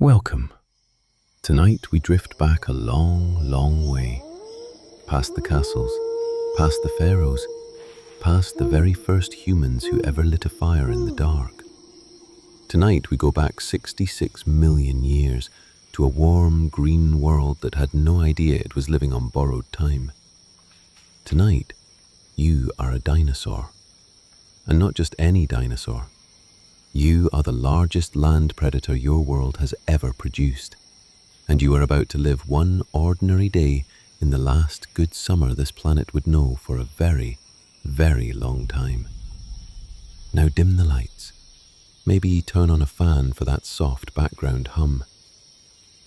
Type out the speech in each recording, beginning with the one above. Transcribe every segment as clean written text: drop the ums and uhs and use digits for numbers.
Welcome. Tonight we drift back a long, long way, past the castles, past the pharaohs, past the very first humans who ever lit a fire in the dark. Tonight we go back 66 million years to a warm, green world that had no idea it was living on borrowed time. Tonight, you are a dinosaur. And not just any dinosaur. You are the largest land predator your world has ever produced, and you are about to live one ordinary day in the last good summer this planet would know for a very, very long time. Now dim the lights. Maybe turn on a fan for that soft background hum.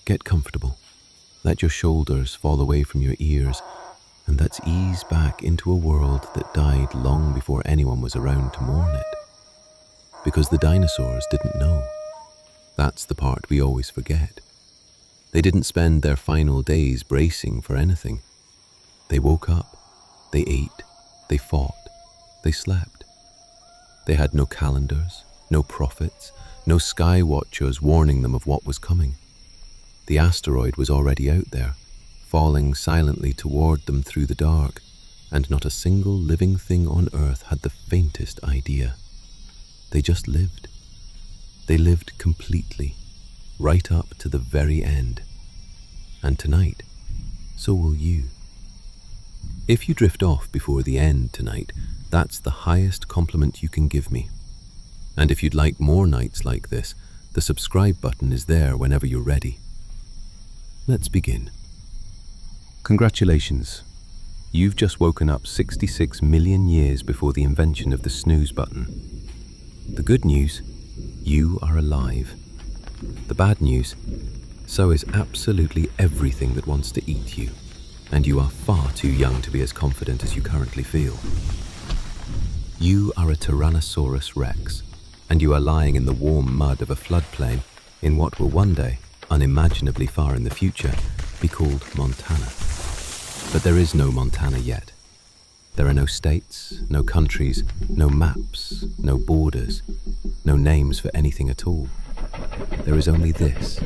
Get comfortable. Let your shoulders fall away from your ears, and let's ease back into a world that died long before anyone was around to mourn it. Because the dinosaurs didn't know. That's the part we always forget. They didn't spend their final days bracing for anything. They woke up, they ate, they fought, they slept. They had no calendars, no prophets, no sky watchers warning them of what was coming. The asteroid was already out there, falling silently toward them through the dark, and not a single living thing on Earth had the faintest idea. They just lived. They lived completely, right up to the very end. And tonight, so will you. If you drift off before the end tonight, that's the highest compliment you can give me. And if you'd like more nights like this, the subscribe button is there whenever you're ready. Let's begin. Congratulations. You've just woken up 66 million years before the invention of the snooze button. The good news, you are alive. The bad news, so is absolutely everything that wants to eat you, and you are far too young to be as confident as you currently feel. You are a Tyrannosaurus Rex, and you are lying in the warm mud of a floodplain in what will one day, unimaginably far in the future, be called Montana. But there is no Montana yet. There are no states, no countries, no maps, no borders, no names for anything at all. There is only this,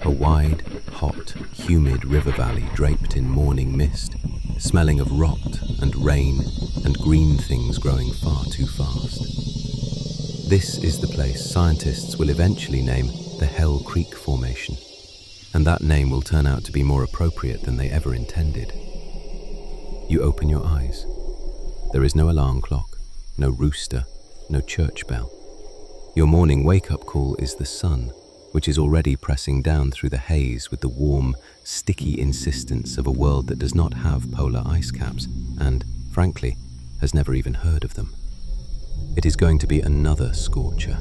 a wide, hot, humid river valley draped in morning mist, smelling of rot and rain and green things growing far too fast. This is the place scientists will eventually name the Hell Creek Formation, and that name will turn out to be more appropriate than they ever intended. You open your eyes. There is no alarm clock, no rooster, no church bell. Your morning wake-up call is the sun, which is already pressing down through the haze with the warm, sticky insistence of a world that does not have polar ice caps and, frankly, has never even heard of them. It is going to be another scorcher.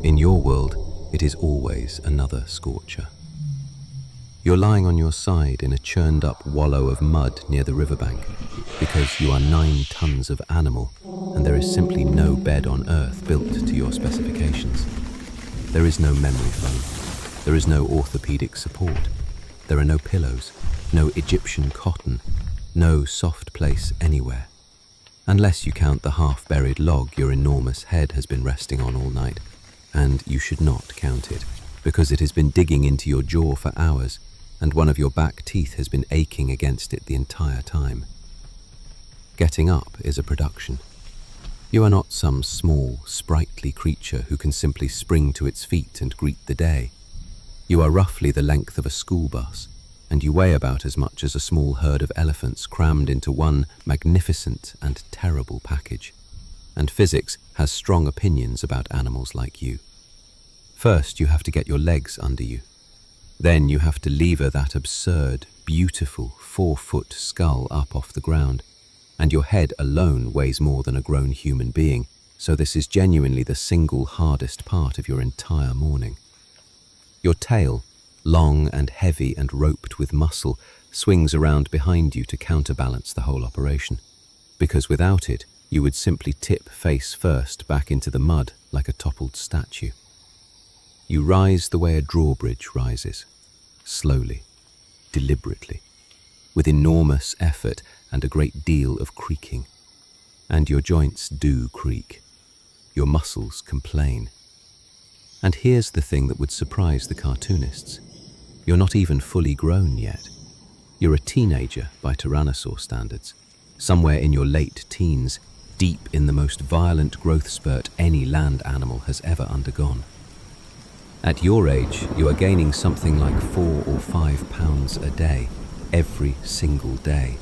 In your world, it is always another scorcher. You're lying on your side in a churned-up wallow of mud near the riverbank because you are 9 tons of animal and there is simply no bed on Earth built to your specifications. There is no memory foam. There is no orthopedic support. There are no pillows, no Egyptian cotton, no soft place anywhere. Unless you count the half-buried log your enormous head has been resting on all night, and you should not count it because it has been digging into your jaw for hours, and one of your back teeth has been aching against it the entire time. Getting up is a production. You are not some small, sprightly creature who can simply spring to its feet and greet the day. You are roughly the length of a school bus, and you weigh about as much as a small herd of elephants crammed into one magnificent and terrible package. And physics has strong opinions about animals like you. First, you have to get your legs under you. Then you have to lever that absurd, beautiful 4-foot skull up off the ground, and your head alone weighs more than a grown human being, so this is genuinely the single hardest part of your entire morning. Your tail, long and heavy and roped with muscle, swings around behind you to counterbalance the whole operation, because without it, you would simply tip face first back into the mud like a toppled statue. You rise the way a drawbridge rises, slowly, deliberately, with enormous effort and a great deal of creaking. And your joints do creak. Your muscles complain. And here's the thing that would surprise the cartoonists. You're not even fully grown yet. You're a teenager by Tyrannosaur standards, somewhere in your late teens, deep in the most violent growth spurt any land animal has ever undergone. At your age, you are gaining something like 4 or 5 pounds a day, every single day.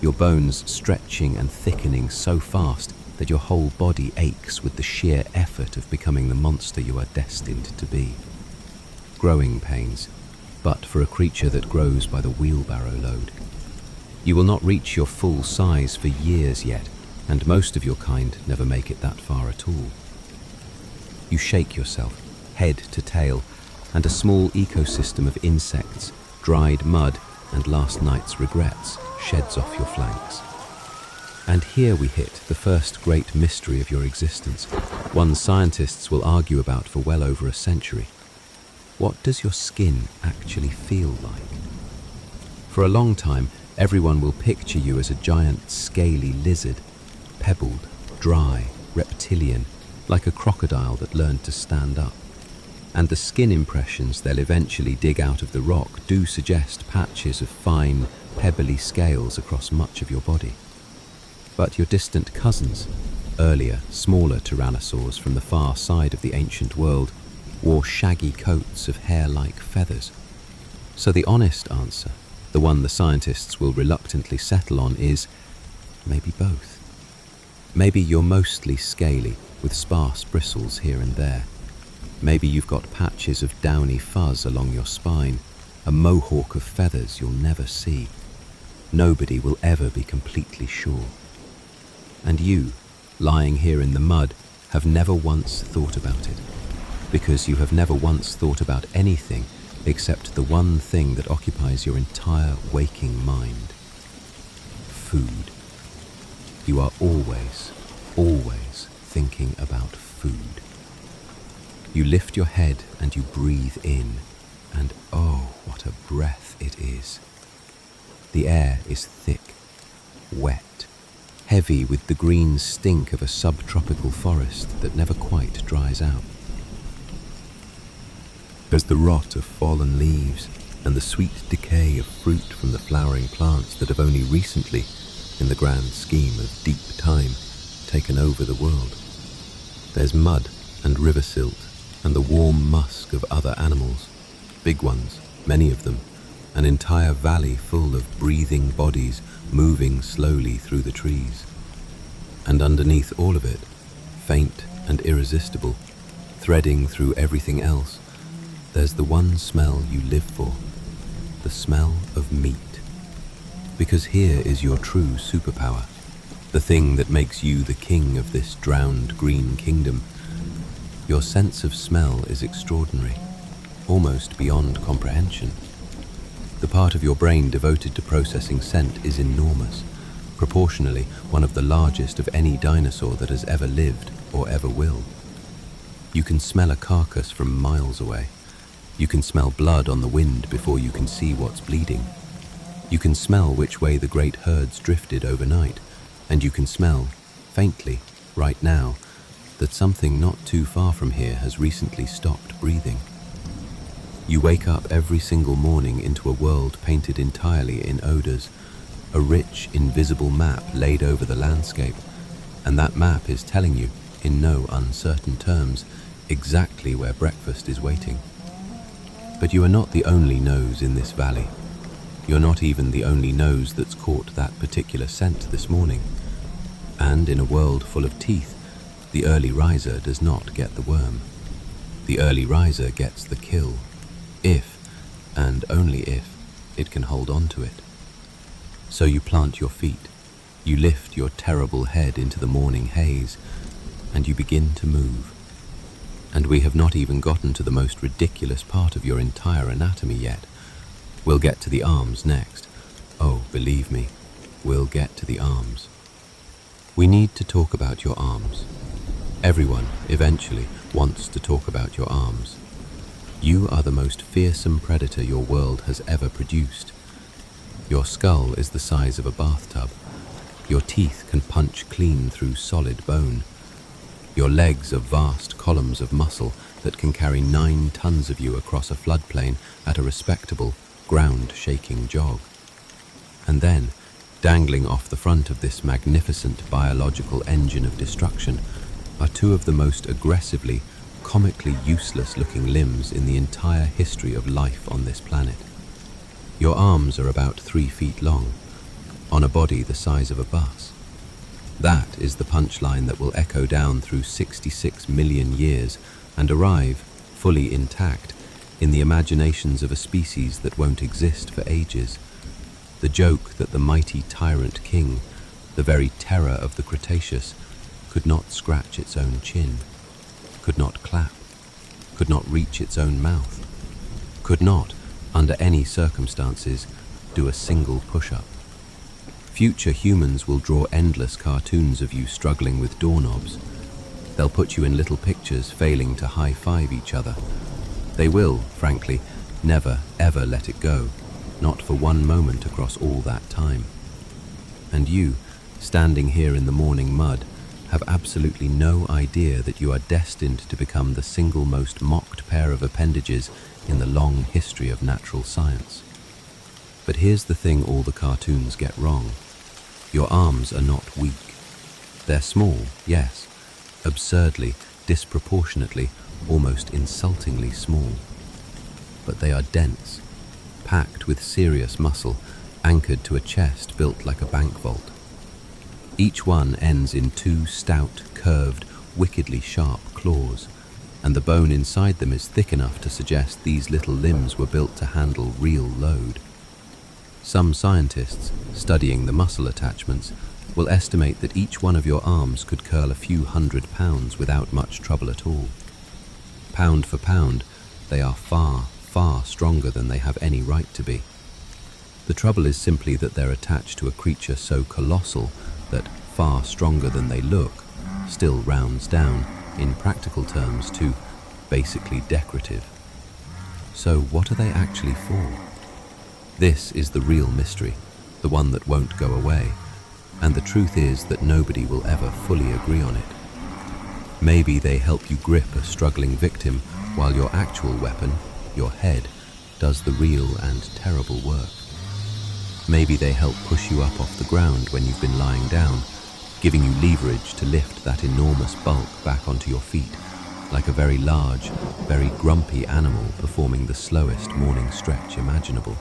Your bones stretching and thickening so fast that your whole body aches with the sheer effort of becoming the monster you are destined to be. Growing pains, but for a creature that grows by the wheelbarrow load. You will not reach your full size for years yet, and most of your kind never make it that far at all. You shake yourself, head to tail, and a small ecosystem of insects, dried mud, and last night's regrets sheds off your flanks. And here we hit the first great mystery of your existence, one scientists will argue about for well over a century. What does your skin actually feel like? For a long time, everyone will picture you as a giant scaly lizard, pebbled, dry, reptilian, like a crocodile that learned to stand up. And the skin impressions they'll eventually dig out of the rock do suggest patches of fine, pebbly scales across much of your body. But your distant cousins, earlier, smaller tyrannosaurs from the far side of the ancient world, wore shaggy coats of hair-like feathers. So the honest answer, the one the scientists will reluctantly settle on, is maybe both. Maybe you're mostly scaly, with sparse bristles here and there. Maybe you've got patches of downy fuzz along your spine, a mohawk of feathers you'll never see. Nobody will ever be completely sure. And you, lying here in the mud, have never once thought about it, because you have never once thought about anything except the one thing that occupies your entire waking mind: food. You are always thinking about food. You lift your head and you breathe in, and oh, what a breath it is. The air is thick, wet, heavy with the green stink of a subtropical forest that never quite dries out. There's the rot of fallen leaves and the sweet decay of fruit from the flowering plants that have only recently, in the grand scheme of deep time, taken over the world. There's mud and river silt and the warm musk of other animals, big ones, many of them, an entire valley full of breathing bodies moving slowly through the trees. And underneath all of it, faint and irresistible, threading through everything else, there's the one smell you live for, the smell of meat. Because here is your true superpower, the thing that makes you the king of this drowned green kingdom. Your sense of smell is extraordinary, almost beyond comprehension. The part of your brain devoted to processing scent is enormous, proportionally one of the largest of any dinosaur that has ever lived or ever will. You can smell a carcass from miles away. You can smell blood on the wind before you can see what's bleeding. You can smell which way the great herds drifted overnight, and you can smell, faintly, right now, that something not too far from here has recently stopped breathing. You wake up every single morning into a world painted entirely in odors, a rich, invisible map laid over the landscape, and that map is telling you, in no uncertain terms, exactly where breakfast is waiting. But you are not the only nose in this valley. You're not even the only nose that's caught that particular scent this morning. And in a world full of teeth, the early riser does not get the worm. The early riser gets the kill, if, and only if, it can hold on to it. So you plant your feet, you lift your terrible head into the morning haze, and you begin to move. And we have not even gotten to the most ridiculous part of your entire anatomy yet. We'll get to the arms next. Oh, believe me, we'll get to the arms. We need to talk about your arms. Everyone, eventually, wants to talk about your arms. You are the most fearsome predator your world has ever produced. Your skull is the size of a bathtub. Your teeth can punch clean through solid bone. Your legs are vast columns of muscle, that can carry 9 tons of you across a floodplain at a respectable, ground-shaking jog. And then, dangling off the front of this magnificent biological engine of destruction, are 2 of the most aggressively, comically useless-looking limbs in the entire history of life on this planet. Your arms are about 3 feet long, on a body the size of a bus. That is the punchline that will echo down through 66 million years and arrive, fully intact, in the imaginations of a species that won't exist for ages. The joke that the mighty tyrant king, the very terror of the Cretaceous, could not scratch its own chin, could not clap, could not reach its own mouth, could not, under any circumstances, do a single push-up. Future humans will draw endless cartoons of you struggling with doorknobs. They'll put you in little pictures failing to high-five each other. They will, frankly, never, ever let it go, not for one moment across all that time. And you, standing here in the morning mud, have absolutely no idea that you are destined to become the single most mocked pair of appendages in the long history of natural science. But here's the thing all the cartoons get wrong. Your arms are not weak. They're small, yes, absurdly, disproportionately, almost insultingly small. But they are dense, packed with serious muscle, anchored to a chest built like a bank vault. Each one ends in 2 stout, curved, wickedly sharp claws, and the bone inside them is thick enough to suggest these little limbs were built to handle real load. Some scientists, studying the muscle attachments, will estimate that each one of your arms could curl a few 100 pounds without much trouble at all. Pound for pound, they are far, far stronger than they have any right to be. The trouble is simply that they're attached to a creature so colossal that far stronger than they look still rounds down, in practical terms, to basically decorative. So what are they actually for? This is the real mystery, the one that won't go away, and the truth is that nobody will ever fully agree on it. Maybe they help you grip a struggling victim while your actual weapon, your head, does the real and terrible work. Maybe they help push you up off the ground when you've been lying down, giving you leverage to lift that enormous bulk back onto your feet, like a very large, very grumpy animal performing the slowest morning stretch imaginable.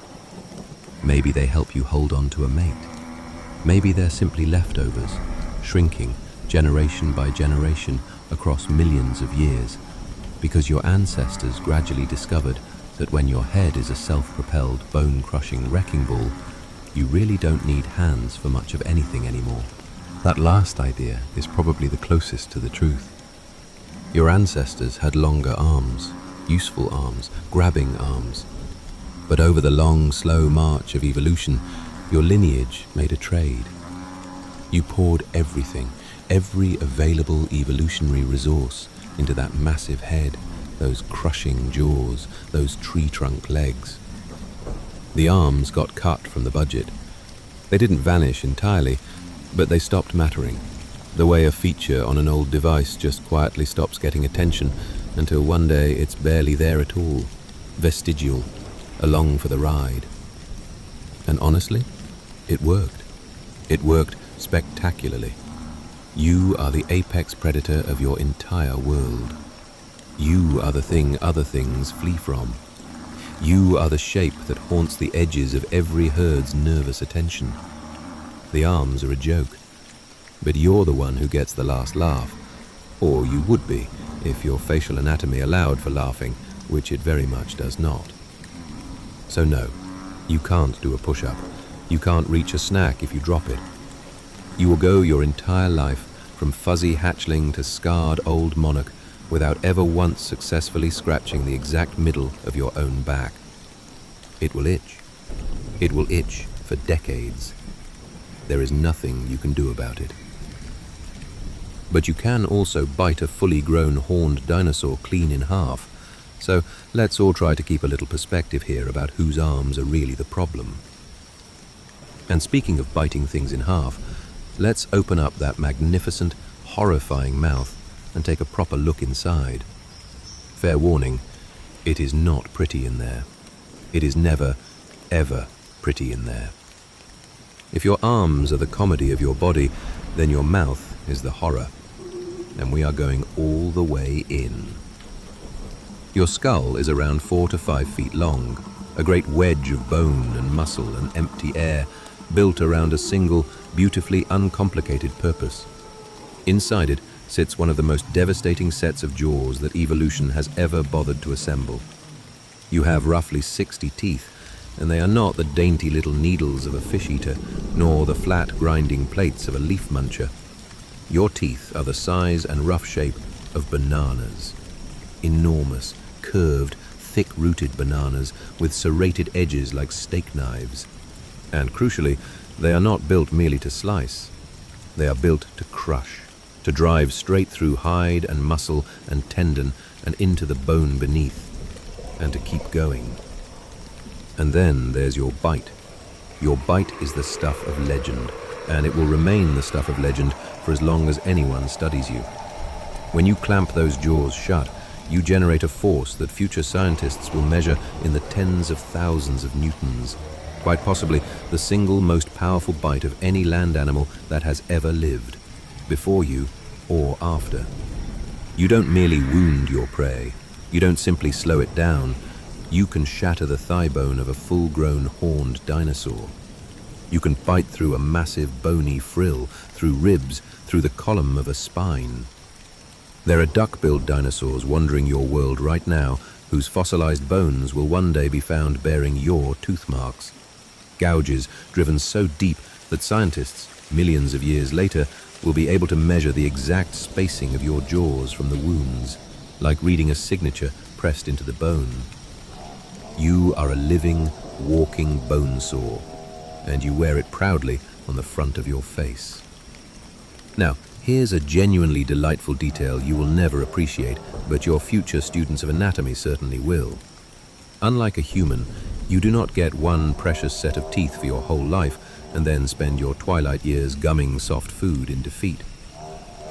Maybe they help you hold on to a mate. Maybe they're simply leftovers, shrinking generation by generation across millions of years, because your ancestors gradually discovered that when your head is a self-propelled, bone-crushing wrecking ball, you really don't need hands for much of anything anymore. That last idea is probably the closest to the truth. Your ancestors had longer arms, useful arms, grabbing arms. But over the long, slow march of evolution, your lineage made a trade. You poured everything, every available evolutionary resource into that massive head, those crushing jaws, those tree-trunk legs. The arms got cut from the budget. They didn't vanish entirely, but they stopped mattering, the way a feature on an old device just quietly stops getting attention until one day it's barely there at all, vestigial, along for the ride. And honestly, it worked. It worked spectacularly. You are the apex predator of your entire world. You are the thing other things flee from. You are the shape that haunts the edges of every herd's nervous attention. The arms are a joke, but you're the one who gets the last laugh. Or you would be, if your facial anatomy allowed for laughing, which it very much does not. So no, you can't do a push-up. You can't reach a snack if you drop it. You will go your entire life, from fuzzy hatchling to scarred old monarch, without ever once successfully scratching the exact middle of your own back. It will itch. It will itch for decades. There is nothing you can do about it. But you can also bite a fully grown horned dinosaur clean in half. So let's all try to keep a little perspective here about whose arms are really the problem. And speaking of biting things in half, let's open up that magnificent, horrifying mouth and take a proper look inside. fair warning, it is not pretty in there. It is never, ever pretty in there. If your arms are the comedy of your body, then your mouth is the horror. And we are going all the way in. Your skull is around 4 to 5 feet long, a great wedge of bone and muscle and empty air, built around a single, beautifully uncomplicated purpose. Inside it sits one of the most devastating sets of jaws that evolution has ever bothered to assemble. You have roughly 60 teeth, and they are not the dainty little needles of a fish eater, nor the flat grinding plates of a leaf muncher. Your teeth are the size and rough shape of bananas. Enormous, curved, thick-rooted bananas with serrated edges like steak knives. And crucially, they are not built merely to slice. They are built to crush, to drive straight through hide and muscle and tendon and into the bone beneath, and to keep going. And then there's your bite. Your bite is the stuff of legend, and it will remain the stuff of legend for as long as anyone studies you. When you clamp those jaws shut, you generate a force that future scientists will measure in the tens of thousands of newtons, quite possibly the single most powerful bite of any land animal that has ever lived, before you or after. You don't merely wound your prey. You don't simply slow it down. You can shatter the thigh bone of a full-grown horned dinosaur. You can bite through a massive bony frill, through ribs, through the column of a spine. There are duck-billed dinosaurs wandering your world right now whose fossilized bones will one day be found bearing your tooth marks. Gouges driven so deep that scientists, millions of years later, will be able to measure the exact spacing of your jaws from the wounds, like reading a signature pressed into the bone. You are a living, walking bone saw, and you wear it proudly on the front of your face. Now, here's a genuinely delightful detail you will never appreciate, but your future students of anatomy certainly will. Unlike a human, you do not get one precious set of teeth for your whole life and then spend your twilight years gumming soft food in defeat.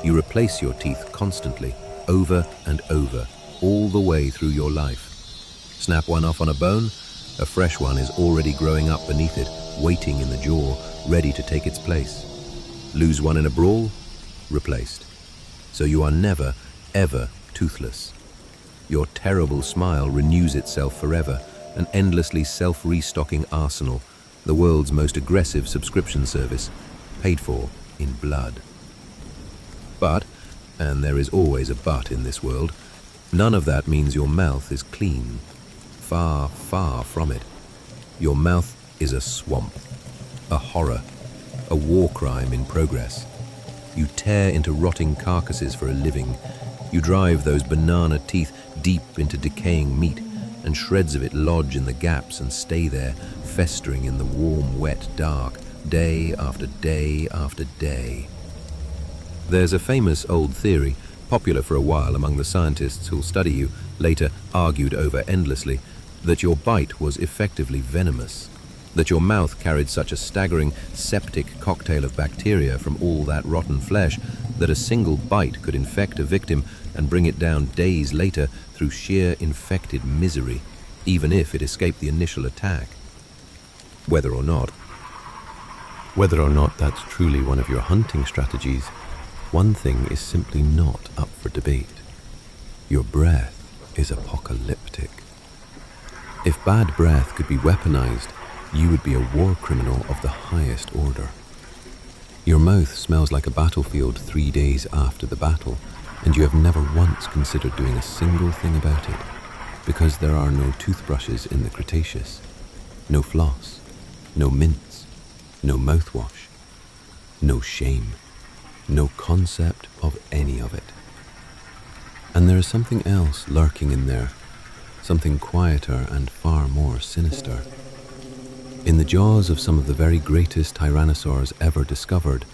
You replace your teeth constantly, over and over, all the way through your life. Snap one off on a bone, a fresh one is already growing up beneath it, waiting in the jaw, ready to take its place. Lose one in a brawl, replaced. So you are never, ever toothless. Your terrible smile renews itself forever, an endlessly self-restocking arsenal, the world's most aggressive subscription service, paid for in blood. But, and there is always a but in this world, none of that means your mouth is clean. Far, far from it. Your mouth is a swamp, a horror, a war crime in progress. You tear into rotting carcasses for a living. You drive those banana teeth deep into decaying meat, and shreds of it lodge in the gaps and stay there, festering in the warm, wet dark, day after day after day. There's a famous old theory, popular for a while among the scientists who'll study you, later argued over endlessly, that your bite was effectively venomous, that your mouth carried such a staggering septic cocktail of bacteria from all that rotten flesh that a single bite could infect a victim and bring it down days later through sheer infected misery, even if it escaped the initial attack. Whether or not that's truly one of your hunting strategies, one thing is simply not up for debate. Your breath is apocalyptic. If bad breath could be weaponized, you would be a war criminal of the highest order. Your mouth smells like a battlefield 3 days after the battle, and you have never once considered doing a single thing about it, because there are no toothbrushes in the Cretaceous, no floss, no mints, no mouthwash, no shame, no concept of any of it. And there is something else lurking in there, something quieter and far more sinister. In the jaws of some of the very greatest tyrannosaurs ever discovered,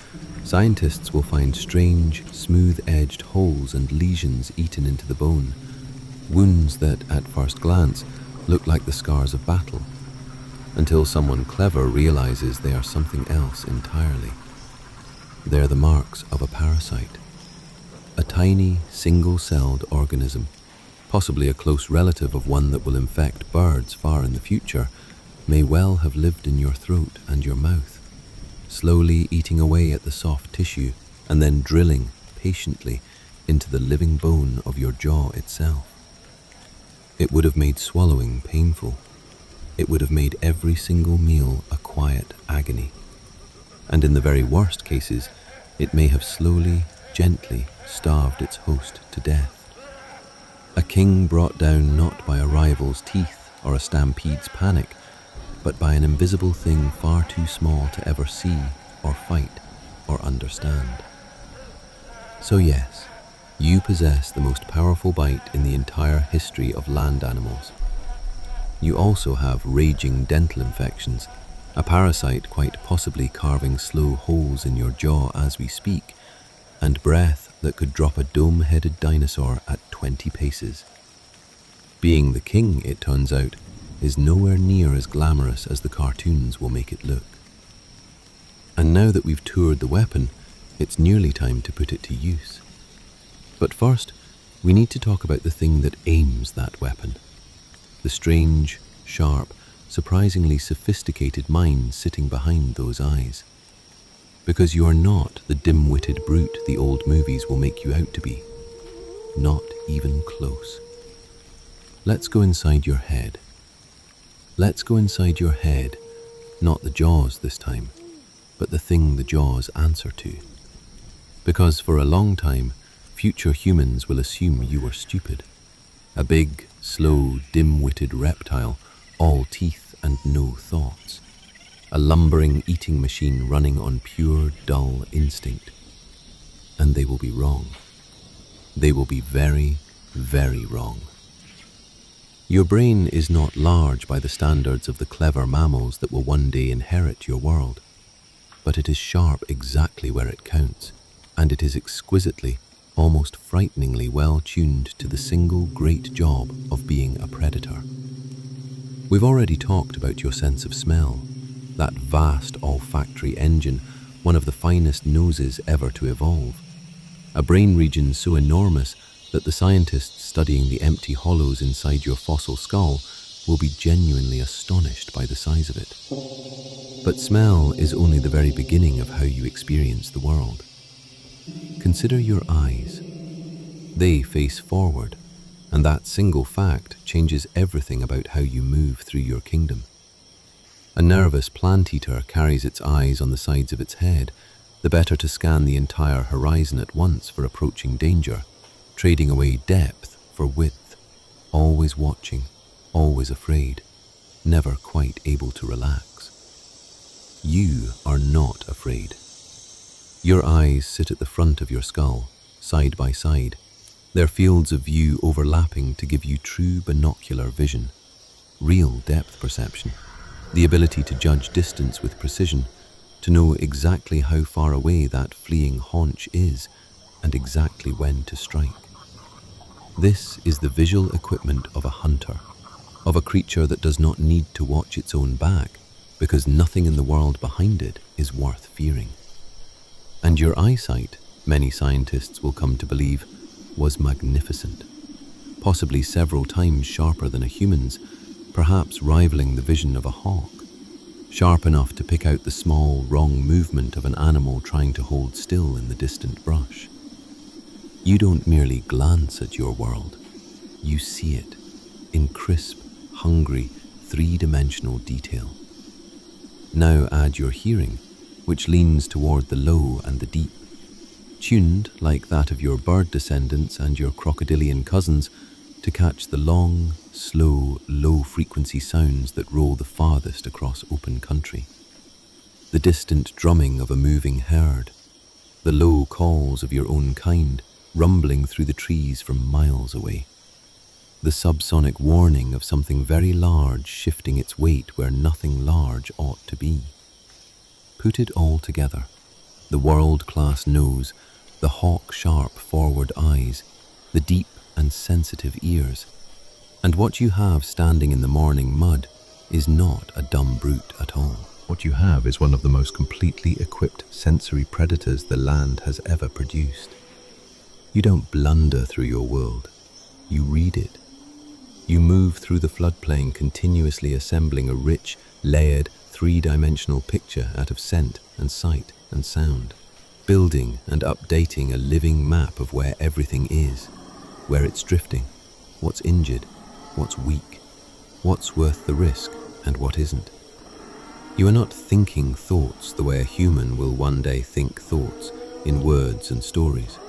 scientists will find strange, smooth-edged holes and lesions eaten into the bone, wounds that, at first glance, look like the scars of battle, until someone clever realizes they are something else entirely. They're the marks of a parasite, a tiny, single-celled organism, possibly a close relative of one that will infect birds far in the future, may well have lived in your throat and your mouth, slowly eating away at the soft tissue and then drilling patiently into the living bone of your jaw itself. It would have made swallowing painful. It would have made every single meal a quiet agony. And in the very worst cases, it may have slowly, gently starved its host to death. A king brought down not by a rival's teeth or a stampede's panic, but by an invisible thing far too small to ever see or fight or understand. So yes, you possess the most powerful bite in the entire history of land animals. You also have raging dental infections, a parasite quite possibly carving slow holes in your jaw as we speak, and breath that could drop a dome-headed dinosaur at 20 paces. Being the king, it turns out, is nowhere near as glamorous as the cartoons will make it look. And now that we've toured the weapon, it's nearly time to put it to use. But first, we need to talk about the thing that aims that weapon. The strange, sharp, surprisingly sophisticated mind sitting behind those eyes. Because you are not the dim-witted brute the old movies will make you out to be. Not even close. Let's go inside your head. Let's go inside your head, not the jaws this time, but the thing the jaws answer to. Because for a long time, future humans will assume you were stupid. A big, slow, dim-witted reptile, all teeth and no thoughts. A lumbering eating machine running on pure, dull instinct. And they will be wrong. They will be very, very wrong. Your brain is not large by the standards of the clever mammals that will one day inherit your world, but it is sharp exactly where it counts, and it is exquisitely, almost frighteningly well tuned to the single great job of being a predator. We've already talked about your sense of smell, that vast olfactory engine, one of the finest noses ever to evolve. A brain region so enormous that the scientists studying the empty hollows inside your fossil skull will be genuinely astonished by the size of it. But smell is only the very beginning of how you experience the world. Consider your eyes. They face forward, and that single fact changes everything about how you move through your kingdom. A nervous plant-eater carries its eyes on the sides of its head, the better to scan the entire horizon at once for approaching danger, trading away depth for width, always watching, always afraid, never quite able to relax. You are not afraid. Your eyes sit at the front of your skull, side by side, their fields of view overlapping to give you true binocular vision, real depth perception, the ability to judge distance with precision, to know exactly how far away that fleeing haunch is and exactly when to strike. This is the visual equipment of a hunter, of a creature that does not need to watch its own back because nothing in the world behind it is worth fearing. And your eyesight, many scientists will come to believe, was magnificent, possibly several times sharper than a human's, perhaps rivaling the vision of a hawk, sharp enough to pick out the small, wrong movement of an animal trying to hold still in the distant brush. You don't merely glance at your world, you see it in crisp, hungry, three-dimensional detail. Now add your hearing, which leans toward the low and the deep, tuned like that of your bird descendants and your crocodilian cousins to catch the long, slow, low-frequency sounds that roll the farthest across open country. The distant drumming of a moving herd, the low calls of your own kind rumbling through the trees from miles away, the subsonic warning of something very large shifting its weight where nothing large ought to be. Put it all together, the world-class nose, the hawk-sharp forward eyes, the deep and sensitive ears, and what you have standing in the morning mud is not a dumb brute at all. What you have is one of the most completely equipped sensory predators the land has ever produced. You don't blunder through your world, you read it You move through the floodplain, continuously assembling a rich, layered, three-dimensional picture out of scent and sight and sound, building and updating a living map of where everything is, where it's drifting, what's injured, what's weak, what's worth the risk, and what isn't. You are not thinking thoughts the way a human will one day think thoughts, in words and stories,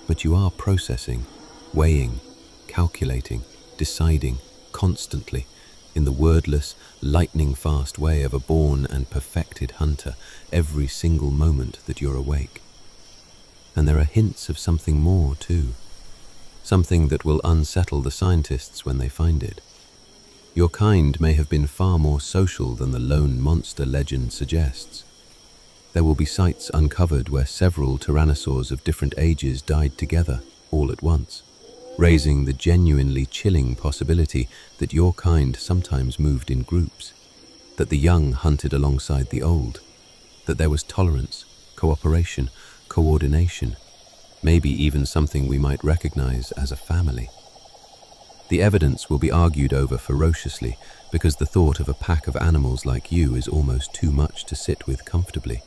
but you are processing, weighing, calculating, deciding constantly in the wordless, lightning-fast way of a born and perfected hunter every single moment that you're awake. And there are hints of something more too, something that will unsettle the scientists when they find it. Your kind may have been far more social than the lone monster legend suggests. There will be sites uncovered where several tyrannosaurs of different ages died together, all at once, raising the genuinely chilling possibility that your kind sometimes moved in groups, that the young hunted alongside the old, that there was tolerance, cooperation, coordination, maybe even something we might recognize as a family. The evidence will be argued over ferociously because the thought of a pack of animals like you is almost too much to sit with comfortably.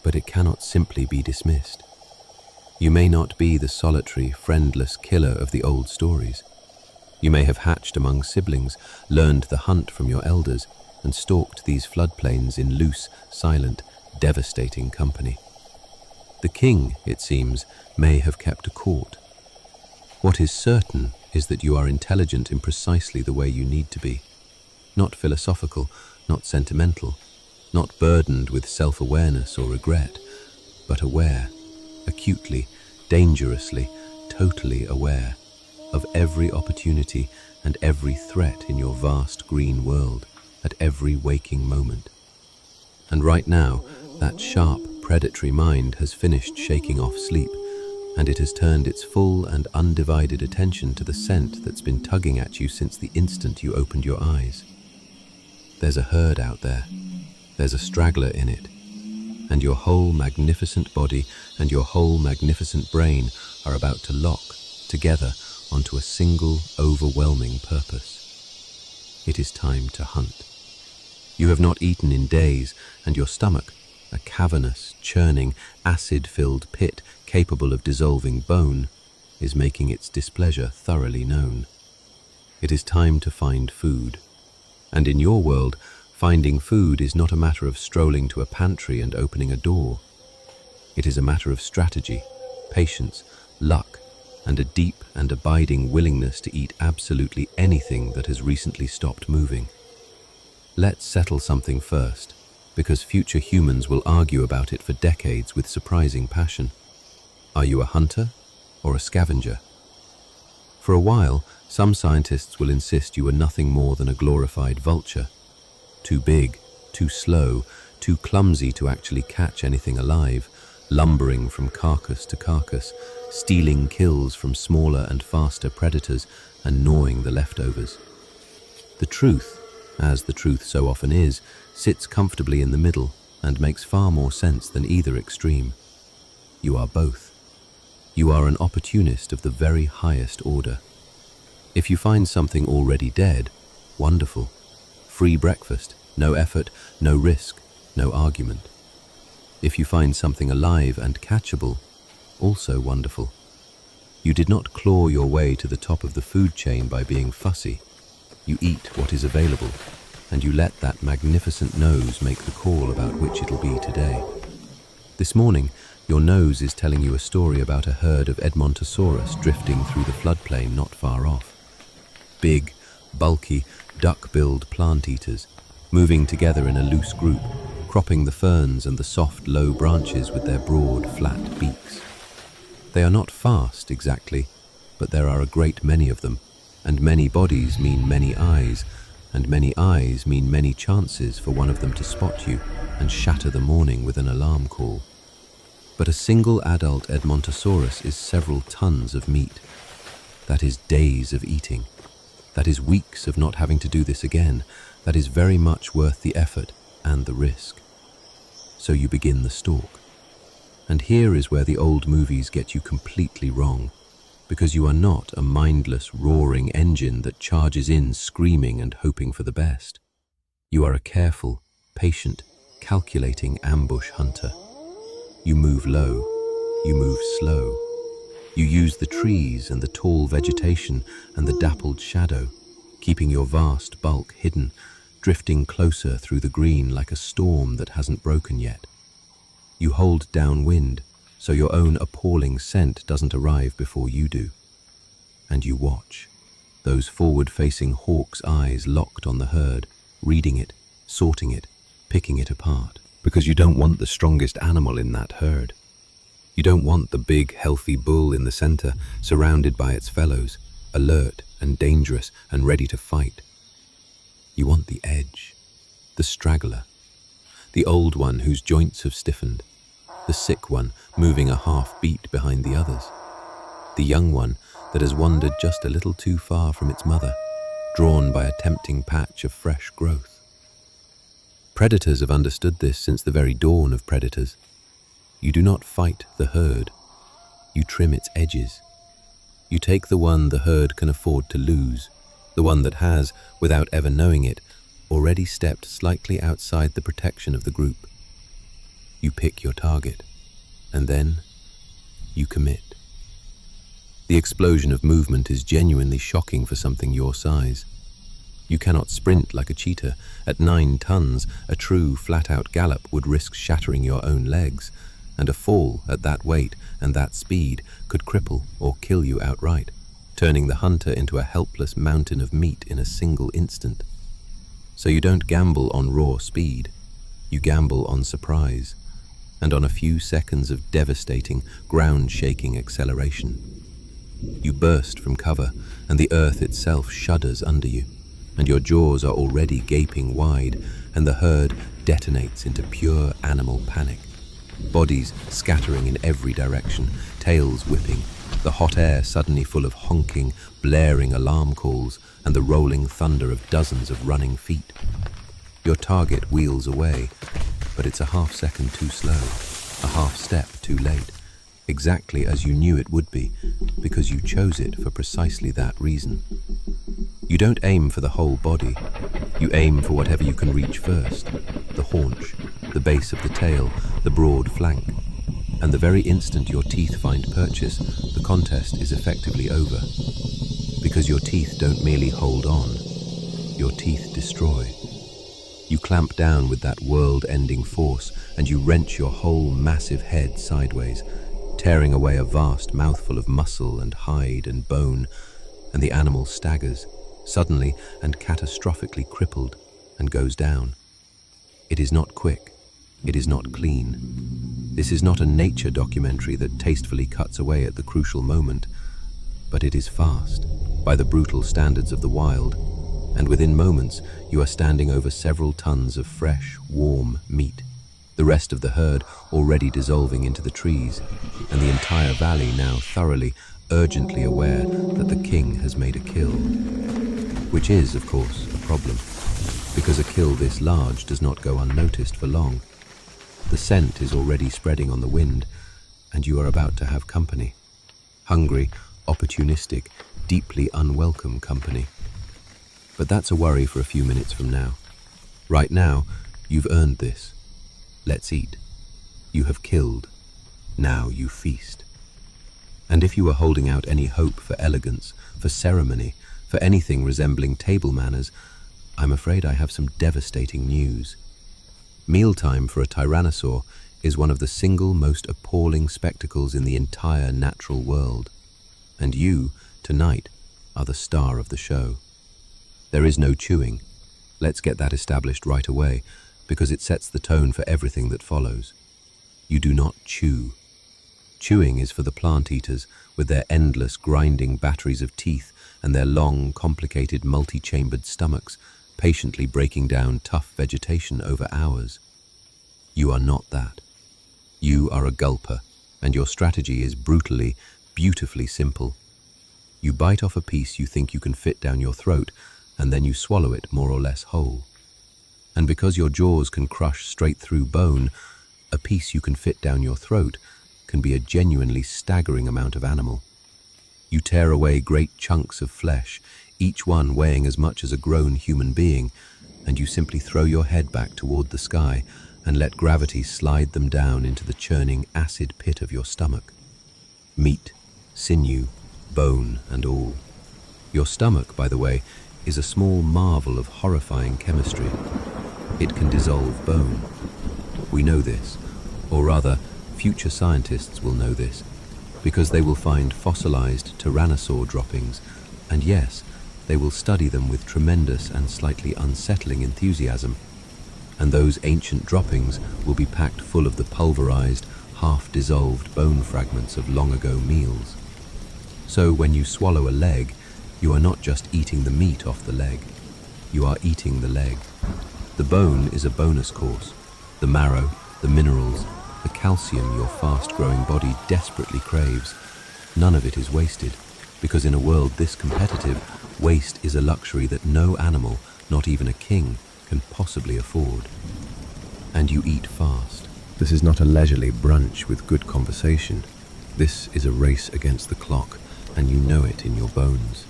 But it cannot simply be dismissed. You may not be the solitary, friendless killer of the old stories. You may have hatched among siblings, learned the hunt from your elders, and stalked these floodplains in loose, silent, devastating company. The king, it seems, may have kept a court. What is certain is that you are intelligent in precisely the way you need to be. Not philosophical, not sentimental, not burdened with self-awareness or regret, but aware, acutely, dangerously, totally aware of every opportunity and every threat in your vast green world at every waking moment. And right now, that sharp, predatory mind has finished shaking off sleep, and it has turned its full and undivided attention to the scent that's been tugging at you since the instant you opened your eyes. There's a herd out there. There's a straggler in it. And your whole magnificent body and your whole magnificent brain are about to lock together onto a single, overwhelming purpose. It is time to hunt. You have not eaten in days, and your stomach, a cavernous, churning, acid-filled pit capable of dissolving bone, is making its displeasure thoroughly known. It is time to find food. And in your world, finding food is not a matter of strolling to a pantry and opening a door. It is a matter of strategy, patience, luck, and a deep and abiding willingness to eat absolutely anything that has recently stopped moving. Let's settle something first, because future humans will argue about it for decades with surprising passion. Are you a hunter or a scavenger? For a while, some scientists will insist you are nothing more than a glorified vulture. Too big, too slow, too clumsy to actually catch anything alive, lumbering from carcass to carcass, stealing kills from smaller and faster predators and gnawing the leftovers. The truth, as the truth so often is, sits comfortably in the middle and makes far more sense than either extreme. You are both. You are an opportunist of the very highest order. If you find something already dead, wonderful. Free breakfast, no effort, no risk, no argument. If you find something alive and catchable, also wonderful. You did not claw your way to the top of the food chain by being fussy. You eat what is available, and you let that magnificent nose make the call about which it'll be today. This morning, your nose is telling you a story about a herd of Edmontosaurus drifting through the floodplain not far off. Big, bulky, duck-billed plant-eaters, moving together in a loose group, cropping the ferns and the soft, low branches with their broad, flat beaks. They are not fast, exactly, but there are a great many of them, and many bodies mean many eyes, and many eyes mean many chances for one of them to spot you and shatter the morning with an alarm call. But a single adult Edmontosaurus is several tons of meat. That is days of eating. That is weeks of not having to do this again. That is very much worth the effort and the risk. So you begin the stalk. And here is where the old movies get you completely wrong. because you are not a mindless, roaring engine that charges in screaming and hoping for the best. You are a careful, patient, calculating ambush hunter. You move low, you move slow. You use the trees and the tall vegetation and the dappled shadow, keeping your vast bulk hidden, drifting closer through the green like a storm that hasn't broken yet. You hold downwind, so your own appalling scent doesn't arrive before you do. And you watch, those forward-facing hawk's eyes locked on the herd, reading it, sorting it, picking it apart, because you don't want the strongest animal in that herd. You don't want the big, healthy bull in the center, surrounded by its fellows, alert and dangerous and ready to fight. You want the edge, the straggler, the old one whose joints have stiffened, the sick one moving a half beat behind the others, the young one that has wandered just a little too far from its mother, drawn by a tempting patch of fresh growth. Predators have understood this since the very dawn of predators. You do not fight the herd, you trim its edges. You take the one the herd can afford to lose, the one that has, without ever knowing it, already stepped slightly outside the protection of the group. You pick your target, and then you commit. The explosion of movement is genuinely shocking for something your size. You cannot sprint like a cheetah. At 9 tons, a true flat-out gallop would risk shattering your own legs, and a fall at that weight and that speed could cripple or kill you outright, turning the hunter into a helpless mountain of meat in a single instant. So you don't gamble on raw speed, you gamble on surprise, and on a few seconds of devastating, ground-shaking acceleration. You burst from cover, and the earth itself shudders under you, and your jaws are already gaping wide, and the herd detonates into pure animal panic. Bodies scattering in every direction, tails whipping, the hot air suddenly full of honking, blaring alarm calls, and the rolling thunder of dozens of running feet. Your target wheels away, but it's a half-second too slow, a half-step too late, exactly as you knew it would be, because you chose it for precisely that reason. You don't aim for the whole body, you aim for whatever you can reach first, the haunch, the base of the tail, the broad flank, and the very instant your teeth find purchase, the contest is effectively over. Because your teeth don't merely hold on, your teeth destroy. You clamp down with that world-ending force, and you wrench your whole massive head sideways, tearing away a vast mouthful of muscle and hide and bone, and the animal staggers, suddenly and catastrophically crippled, and goes down. It is not quick. It is not clean. This is not a nature documentary that tastefully cuts away at the crucial moment, but it is fast, by the brutal standards of the wild, and within moments you are standing over several tons of fresh, warm meat, the rest of the herd already dissolving into the trees, and the entire valley now thoroughly, urgently aware that the king has made a kill. Which is, of course, a problem, because a kill this large does not go unnoticed for long. The scent is already spreading on the wind, and you are about to have company. Hungry, opportunistic, deeply unwelcome company. But that's a worry for a few minutes from now. Right now, you've earned this. Let's eat. You have killed. Now you feast. And if you were holding out any hope for elegance, for ceremony, for anything resembling table manners, I'm afraid I have some devastating news. Mealtime for a tyrannosaur is one of the single most appalling spectacles in the entire natural world. And you, tonight, are the star of the show. There is no chewing. Let's get that established right away, because it sets the tone for everything that follows. You do not chew. Chewing is for the plant eaters, with their endless grinding batteries of teeth and their long, complicated, multi-chambered stomachs, patiently breaking down tough vegetation over hours. You are not that. You are a gulper, and your strategy is brutally, beautifully simple. You bite off a piece you think you can fit down your throat, and then you swallow it more or less whole. And because your jaws can crush straight through bone, a piece you can fit down your throat can be a genuinely staggering amount of animal. You tear away great chunks of flesh, each one weighing as much as a grown human being, and you simply throw your head back toward the sky and let gravity slide them down into the churning acid pit of your stomach. Meat, sinew, bone and all. Your stomach, by the way, is a small marvel of horrifying chemistry. It can dissolve bone. We know this, or rather, future scientists will know this, because they will find fossilized tyrannosaur droppings, and yes, they will study them with tremendous and slightly unsettling enthusiasm. And those ancient droppings will be packed full of the pulverized, half-dissolved bone fragments of long-ago meals. So when you swallow a leg, you are not just eating the meat off the leg, you are eating the leg. The bone is a bonus course. The marrow, the minerals, the calcium your fast-growing body desperately craves. None of it is wasted, because in a world this competitive, waste is a luxury that no animal, not even a king, can possibly afford. And you eat fast. This is not a leisurely brunch with good conversation. This is a race against the clock, and you know it in your bones.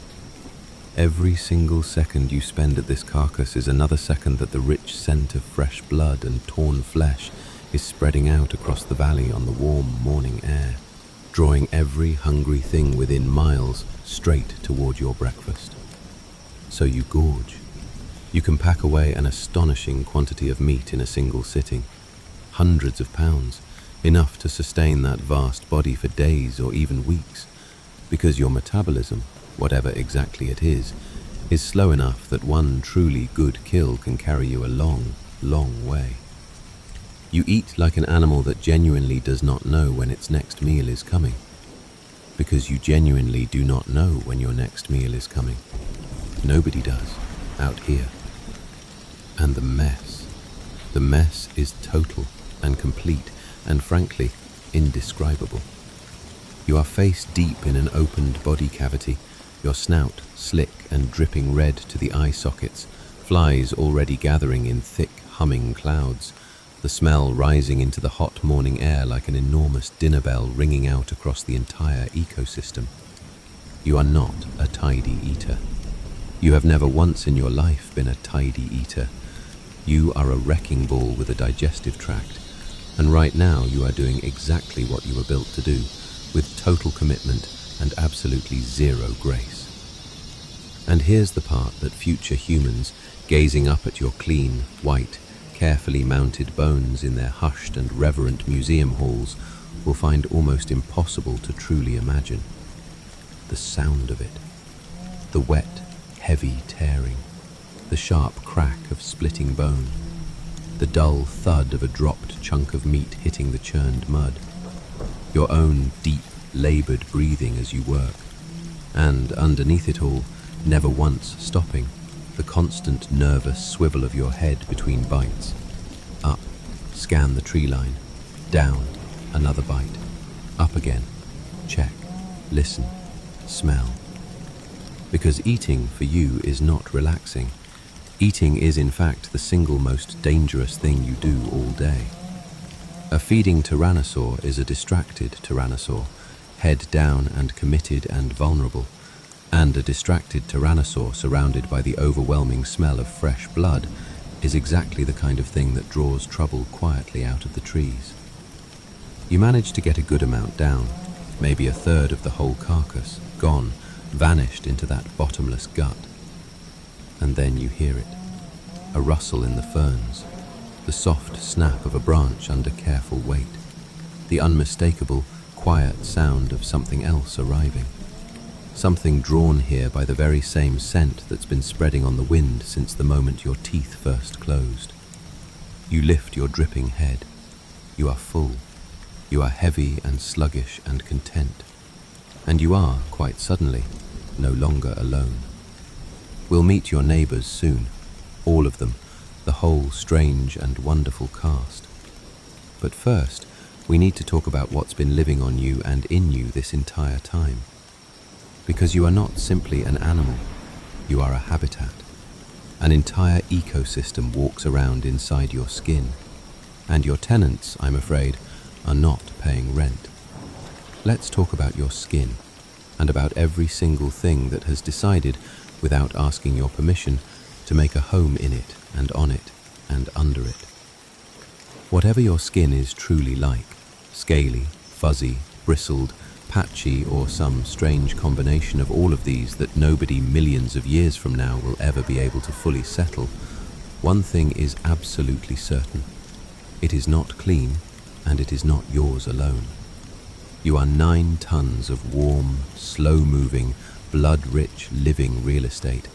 Every single second you spend at this carcass is another second that the rich scent of fresh blood and torn flesh is spreading out across the valley on the warm morning air, drawing every hungry thing within miles straight toward your breakfast. So you gorge. You can pack away an astonishing quantity of meat in a single sitting, hundreds of pounds, enough to sustain that vast body for days or even weeks, because your metabolism, whatever exactly it is slow enough that one truly good kill can carry you a long, long way. You eat like an animal that genuinely does not know when its next meal is coming, because you genuinely do not know when your next meal is coming. Nobody does, out here. And the mess is total and complete and frankly indescribable. You are face deep in an opened body cavity, your snout slick and dripping red to the eye sockets, flies already gathering in thick, humming clouds, the smell rising into the hot morning air like an enormous dinner bell ringing out across the entire ecosystem. You are not a tidy eater. You have never once in your life been a tidy eater. You are a wrecking ball with a digestive tract, and right now you are doing exactly what you were built to do, with total commitment and absolutely zero grace. And here's the part that future humans, gazing up at your clean, white, carefully mounted bones in their hushed and reverent museum halls, will find almost impossible to truly imagine. The sound of it. The wet, heavy tearing. The sharp crack of splitting bone. The dull thud of a dropped chunk of meat hitting the churned mud. Your own deep, labored breathing as you work, and underneath it all, never once stopping, the constant nervous swivel of your head between bites. Up, scan the tree line, down, another bite, up again, check, listen, smell. Because eating for you is not relaxing. Eating is in fact the single most dangerous thing you do all day. A feeding tyrannosaur is a distracted tyrannosaur, head down and committed and vulnerable, and a distracted tyrannosaur surrounded by the overwhelming smell of fresh blood is exactly the kind of thing that draws trouble quietly out of the trees. You manage to get a good amount down, maybe a third of the whole carcass, gone, vanished into that bottomless gut. And then you hear it, a rustle in the ferns, the soft snap of a branch under careful weight, the unmistakable, quiet sound of something else arriving. Something drawn here by the very same scent that's been spreading on the wind since the moment your teeth first closed. You lift your dripping head. You are full. You are heavy and sluggish and content. And you are, quite suddenly, no longer alone. We'll meet your neighbors soon, all of them, the whole strange and wonderful cast. But first, we need to talk about what's been living on you and in you this entire time. Because you are not simply an animal, you are a habitat. An entire ecosystem walks around inside your skin, and your tenants, I'm afraid, are not paying rent. Let's talk about your skin. and about every single thing that has decided, without asking your permission, to make a home in it and on it and under it. Whatever your skin is truly like, scaly, fuzzy, bristled, patchy, or some strange combination of all of these that nobody millions of years from now will ever be able to fully settle, one thing is absolutely certain. It is not clean, and it is not yours alone. You are 9 tons of warm, slow-moving, blood-rich, living real estate,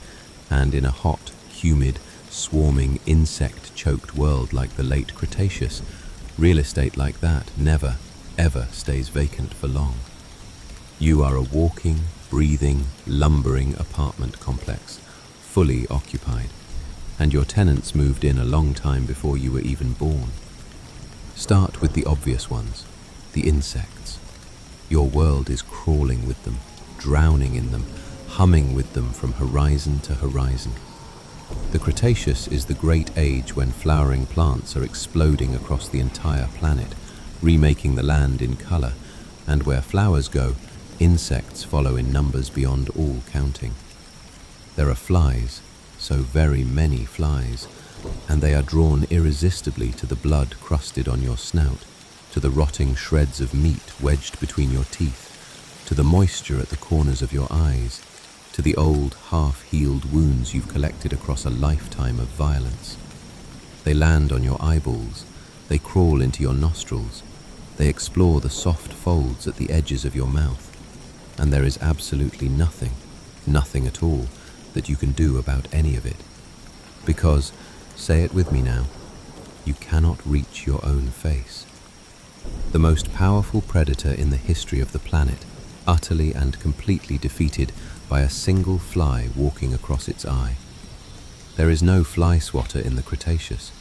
and in a hot, humid, swarming, insect-choked world like the late Cretaceous, real estate like that never, ever stays vacant for long. You are a walking, breathing, lumbering apartment complex, fully occupied, and your tenants moved in a long time before you were even born. Start with the obvious ones, the insects. Your world is crawling with them, drowning in them, humming with them from horizon to horizon. The Cretaceous is the great age when flowering plants are exploding across the entire planet, remaking the land in color, and where flowers go, insects follow in numbers beyond all counting. There are flies, so very many flies, and they are drawn irresistibly to the blood crusted on your snout, to the rotting shreds of meat wedged between your teeth, to the moisture at the corners of your eyes, to the old, half-healed wounds you've collected across a lifetime of violence. They land on your eyeballs, they crawl into your nostrils, they explore the soft folds at the edges of your mouth, and there is absolutely nothing, nothing at all, that you can do about any of it. Because, say it with me now, you cannot reach your own face. The most powerful predator in the history of the planet, utterly and completely defeated by a single fly walking across its eye. There is no fly swatter in the Cretaceous.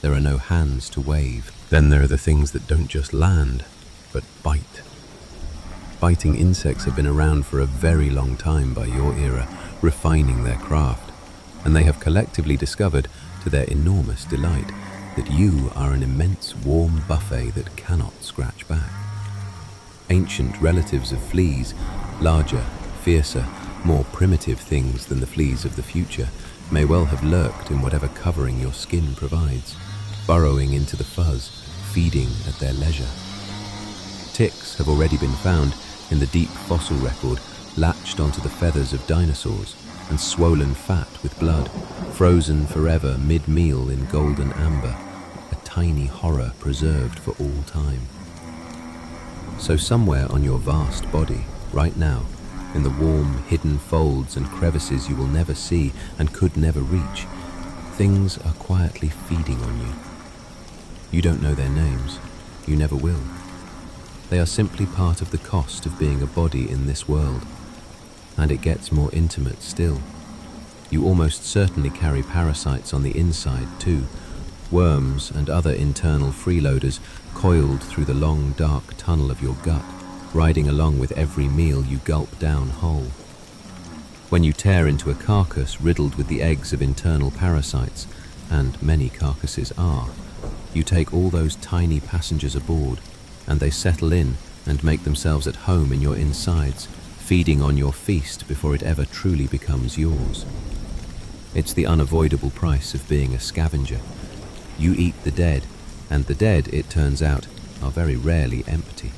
There are no hands to wave. Then there are the things that don't just land, but bite. Biting insects have been around for a very long time by your era, refining their craft, and they have collectively discovered, to their enormous delight, that you are an immense warm buffet that cannot scratch back. Ancient relatives of fleas, larger, fiercer, more primitive things than the fleas of the future, may well have lurked in whatever covering your skin provides, burrowing into the fuzz, feeding at their leisure. Ticks have already been found in the deep fossil record, latched onto the feathers of dinosaurs and swollen fat with blood, frozen forever mid-meal in golden amber, a tiny horror preserved for all time. So somewhere on your vast body, right now, in the warm, hidden folds and crevices you will never see and could never reach, things are quietly feeding on you. You don't know their names. You never will. They are simply part of the cost of being a body in this world. And it gets more intimate still. You almost certainly carry parasites on the inside too, worms and other internal freeloaders coiled through the long, dark tunnel of your gut, riding along with every meal you gulp down whole. When you tear into a carcass riddled with the eggs of internal parasites, and many carcasses are, you take all those tiny passengers aboard, and they settle in and make themselves at home in your insides, feeding on your feast before it ever truly becomes yours. It's the unavoidable price of being a scavenger. You eat the dead, and the dead, it turns out, are very rarely empty.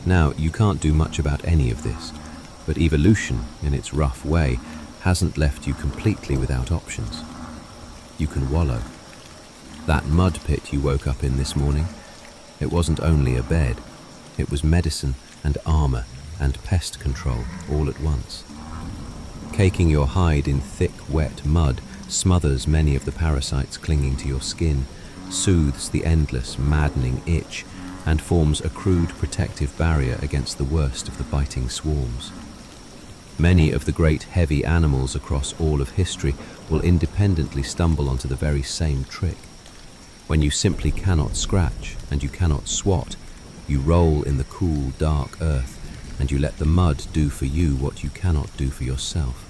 Now, you can't do much about any of this, but evolution, in its rough way, hasn't left you completely without options. You can wallow. That mud pit you woke up in this morning, it wasn't only a bed, it was medicine and armor and pest control all at once. Caking your hide in thick, wet mud smothers many of the parasites clinging to your skin, soothes the endless, maddening itch, and forms a crude protective barrier against the worst of the biting swarms. Many of the great heavy animals across all of history will independently stumble onto the very same trick. When you simply cannot scratch and you cannot swat, you roll in the cool, dark earth, and you let the mud do for you what you cannot do for yourself.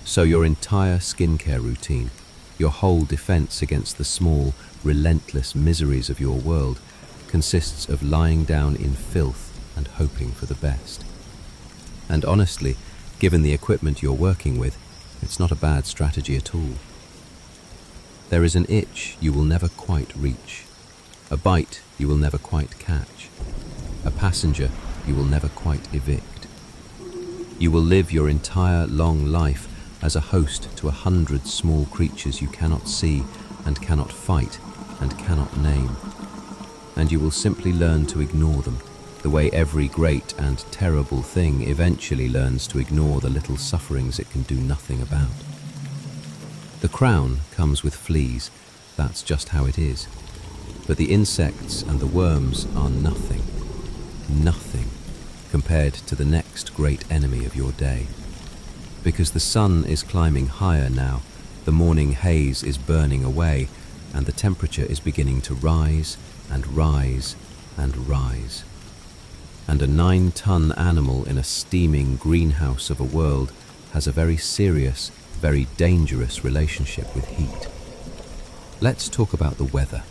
So your entire skincare routine, your whole defense against the small, relentless miseries of your world, consists of lying down in filth and hoping for the best. And honestly, given the equipment you're working with, it's not a bad strategy at all. There is an itch you will never quite reach, a bite you will never quite catch, a passenger you will never quite evict. You will live your entire long life as a host to 100 small creatures you cannot see and cannot fight and cannot name. And you will simply learn to ignore them, the way every great and terrible thing eventually learns to ignore the little sufferings it can do nothing about. The crown comes with fleas, that's just how it is. But the insects and the worms are nothing, nothing, compared to the next great enemy of your day. Because the sun is climbing higher now, the morning haze is burning away, and the temperature is beginning to rise and rise and rise. And a 9-ton animal in a steaming greenhouse of a world has a very serious, very dangerous relationship with heat. Let's talk about the weather.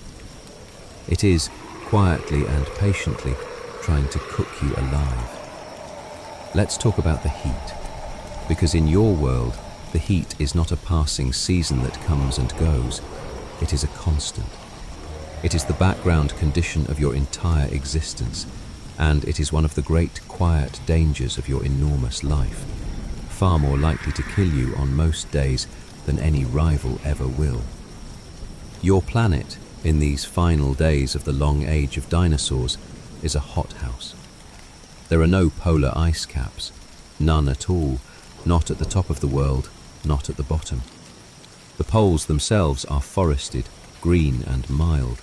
It is, quietly and patiently, trying to cook you alive. Let's talk about the heat, because in your world, the heat is not a passing season that comes and goes. It is a constant. It is the background condition of your entire existence, and it is one of the great quiet dangers of your enormous life, far more likely to kill you on most days than any rival ever will. Your planet, in these final days of the long age of dinosaurs, is a hothouse. There are no polar ice caps, none at all, not at the top of the world, not at the bottom. The poles themselves are forested, green and mild.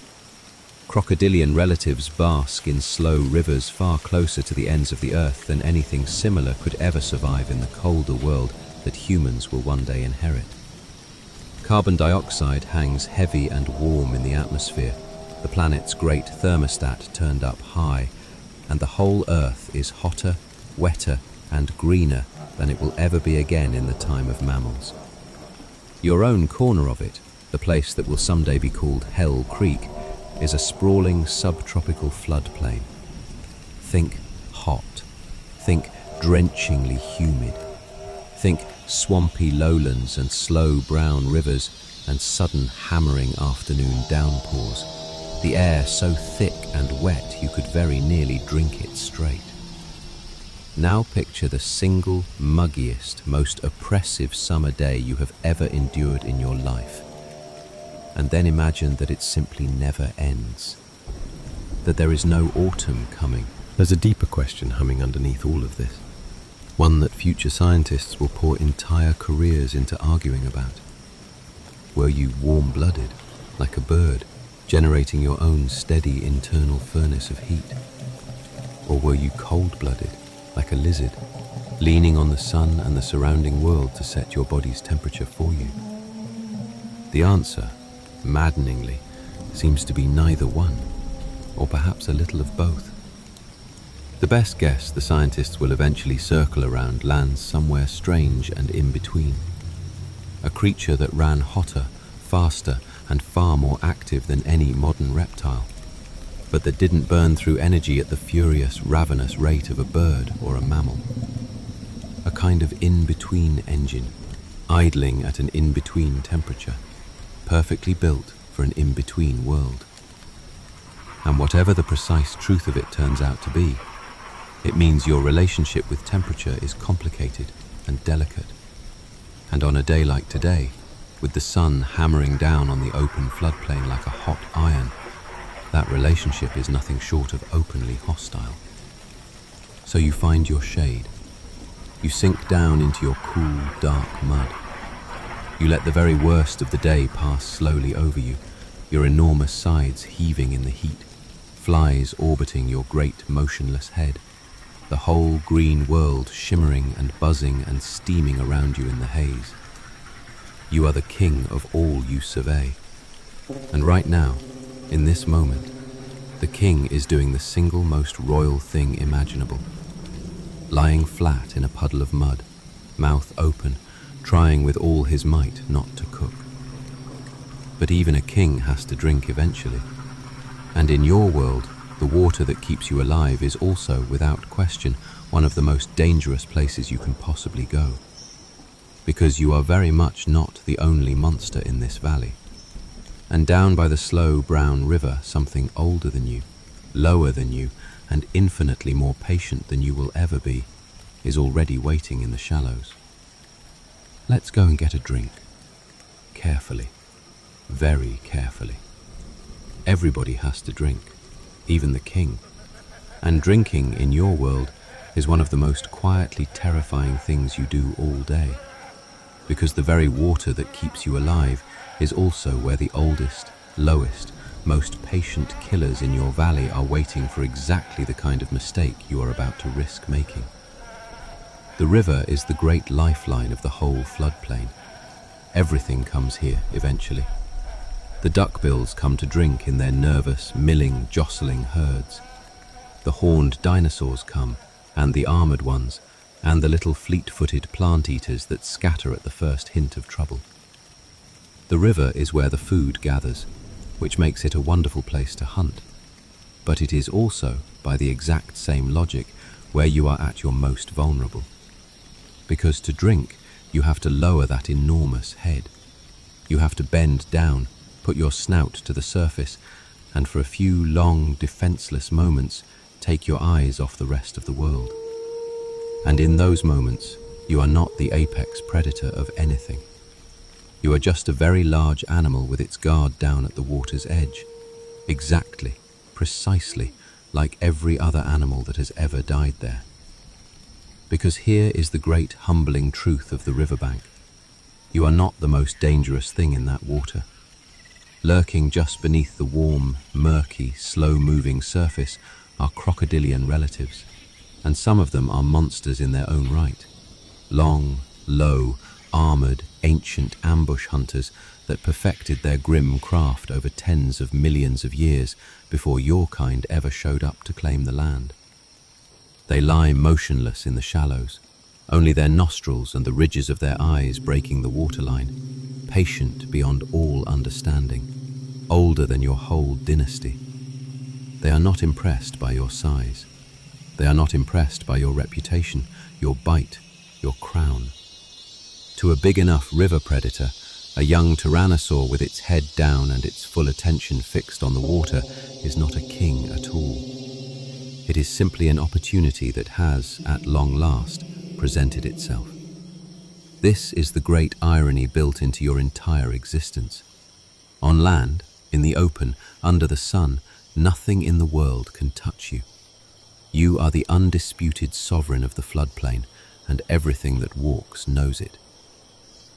Crocodilian relatives bask in slow rivers far closer to the ends of the earth than anything similar could ever survive in the colder world that humans will one day inherit. Carbon dioxide hangs heavy and warm in the atmosphere, the planet's great thermostat turned up high, and the whole Earth is hotter, wetter, and greener than it will ever be again in the time of mammals. Your own corner of it, the place that will someday be called Hell Creek, is a sprawling subtropical floodplain. Think hot. Think drenchingly humid. Think swampy lowlands and slow brown rivers and sudden hammering afternoon downpours. The air so thick and wet you could very nearly drink it straight. Now picture the single, muggiest, most oppressive summer day you have ever endured in your life. And then imagine that it simply never ends. That there is no autumn coming. There's a deeper question humming underneath all of this. One that future scientists will pour entire careers into arguing about. Were you warm-blooded, like a bird, generating your own steady internal furnace of heat? Or were you cold-blooded, like a lizard, leaning on the sun and the surrounding world to set your body's temperature for you? The answer, maddeningly, seems to be neither one, or perhaps a little of both. The best guess the scientists will eventually circle around lands somewhere strange and in between. A creature that ran hotter, faster, and far more active than any modern reptile, but that didn't burn through energy at the furious, ravenous rate of a bird or a mammal. A kind of in-between engine, idling at an in-between temperature, perfectly built for an in-between world. And whatever the precise truth of it turns out to be, it means your relationship with temperature is complicated and delicate. And on a day like today, with the sun hammering down on the open floodplain like a hot iron, that relationship is nothing short of openly hostile. So you find your shade. You sink down into your cool, dark mud. You let the very worst of the day pass slowly over you, your enormous sides heaving in the heat, flies orbiting your great motionless head, the whole green world shimmering and buzzing and steaming around you in the haze. You are the king of all you survey. And right now, in this moment, the king is doing the single most royal thing imaginable. Lying flat in a puddle of mud, mouth open, trying with all his might not to cook. But even a king has to drink eventually. And in your world, the water that keeps you alive is also, without question, one of the most dangerous places you can possibly go, because you are very much not the only monster in this valley. And down by the slow brown river, something older than you, lower than you, and infinitely more patient than you will ever be, is already waiting in the shallows. Let's go and get a drink. Carefully. Very carefully. Everybody has to drink, even the king. And drinking in your world is one of the most quietly terrifying things you do all day, because the very water that keeps you alive is also where the oldest, lowest, most patient killers in your valley are waiting for exactly the kind of mistake you are about to risk making. The river is the great lifeline of the whole floodplain. Everything comes here eventually. The duckbills come to drink in their nervous, milling, jostling herds. The horned dinosaurs come, and the armored ones, and the little fleet-footed plant-eaters that scatter at the first hint of trouble. The river is where the food gathers, which makes it a wonderful place to hunt. But it is also, by the exact same logic, where you are at your most vulnerable. Because to drink, you have to lower that enormous head. You have to bend down, put your snout to the surface, and for a few long, defenseless moments, take your eyes off the rest of the world. And in those moments, you are not the apex predator of anything. You are just a very large animal with its guard down at the water's edge, exactly, precisely, like every other animal that has ever died there. Because here is the great humbling truth of the riverbank. You are not the most dangerous thing in that water. Lurking just beneath the warm, murky, slow-moving surface are crocodilian relatives, and some of them are monsters in their own right. Long, low, armored, ancient ambush hunters that perfected their grim craft over tens of millions of years before your kind ever showed up to claim the land. They lie motionless in the shallows, only their nostrils and the ridges of their eyes breaking the waterline, patient beyond all understanding, older than your whole dynasty. They are not impressed by your size. They are not impressed by your reputation, your bite, your crown. To a big enough river predator, a young tyrannosaur with its head down and its full attention fixed on the water is not a king at all. It is simply an opportunity that has, at long last, presented itself. This is the great irony built into your entire existence. On land, in the open, under the sun, nothing in the world can touch you. You are the undisputed sovereign of the floodplain, and everything that walks knows it.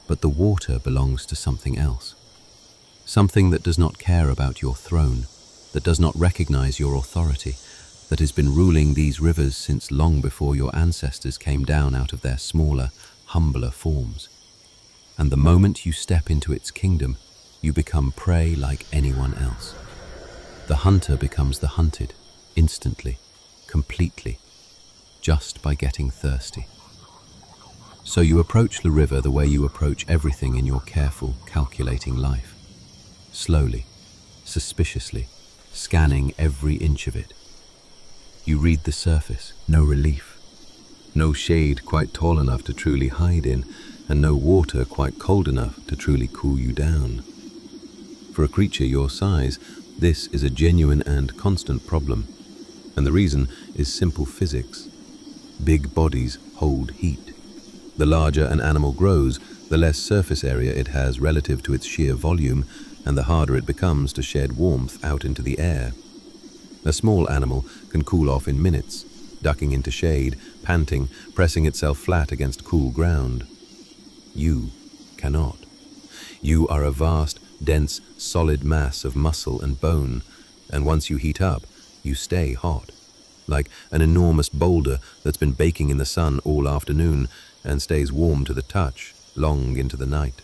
But the water belongs to something else. Something that does not care about your throne, that does not recognize your authority, that has been ruling these rivers since long before your ancestors came down out of their smaller, humbler forms. And the moment you step into its kingdom, you become prey like anyone else. The hunter becomes the hunted, instantly, completely, just by getting thirsty. So you approach the river the way you approach everything in your careful, calculating life. Slowly, suspiciously, scanning every inch of it. You read the surface, no relief. No shade quite tall enough to truly hide in, and no water quite cold enough to truly cool you down. For a creature your size, this is a genuine and constant problem, and the reason is simple physics. Big bodies hold heat. The larger an animal grows, the less surface area it has relative to its sheer volume, and the harder it becomes to shed warmth out into the air. A small animal can cool off in minutes, ducking into shade, panting, pressing itself flat against cool ground. You cannot. You are a vast, dense, solid mass of muscle and bone, and once you heat up, you stay hot, like an enormous boulder that's been baking in the sun all afternoon and stays warm to the touch long into the night.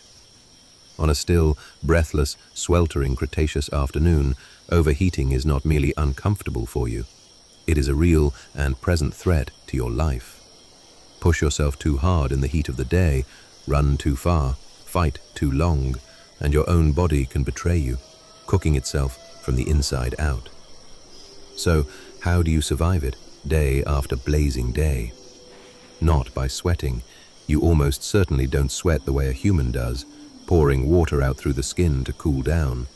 On a still, breathless, sweltering Cretaceous afternoon, overheating is not merely uncomfortable for you. It is a real and present threat to your life. Push yourself too hard in the heat of the day, run too far, fight too long, and your own body can betray you, cooking itself from the inside out. So, how do you survive it, day after blazing day? not by sweating. You almost certainly don't sweat the way a human does, pouring water out through the skin to cool down.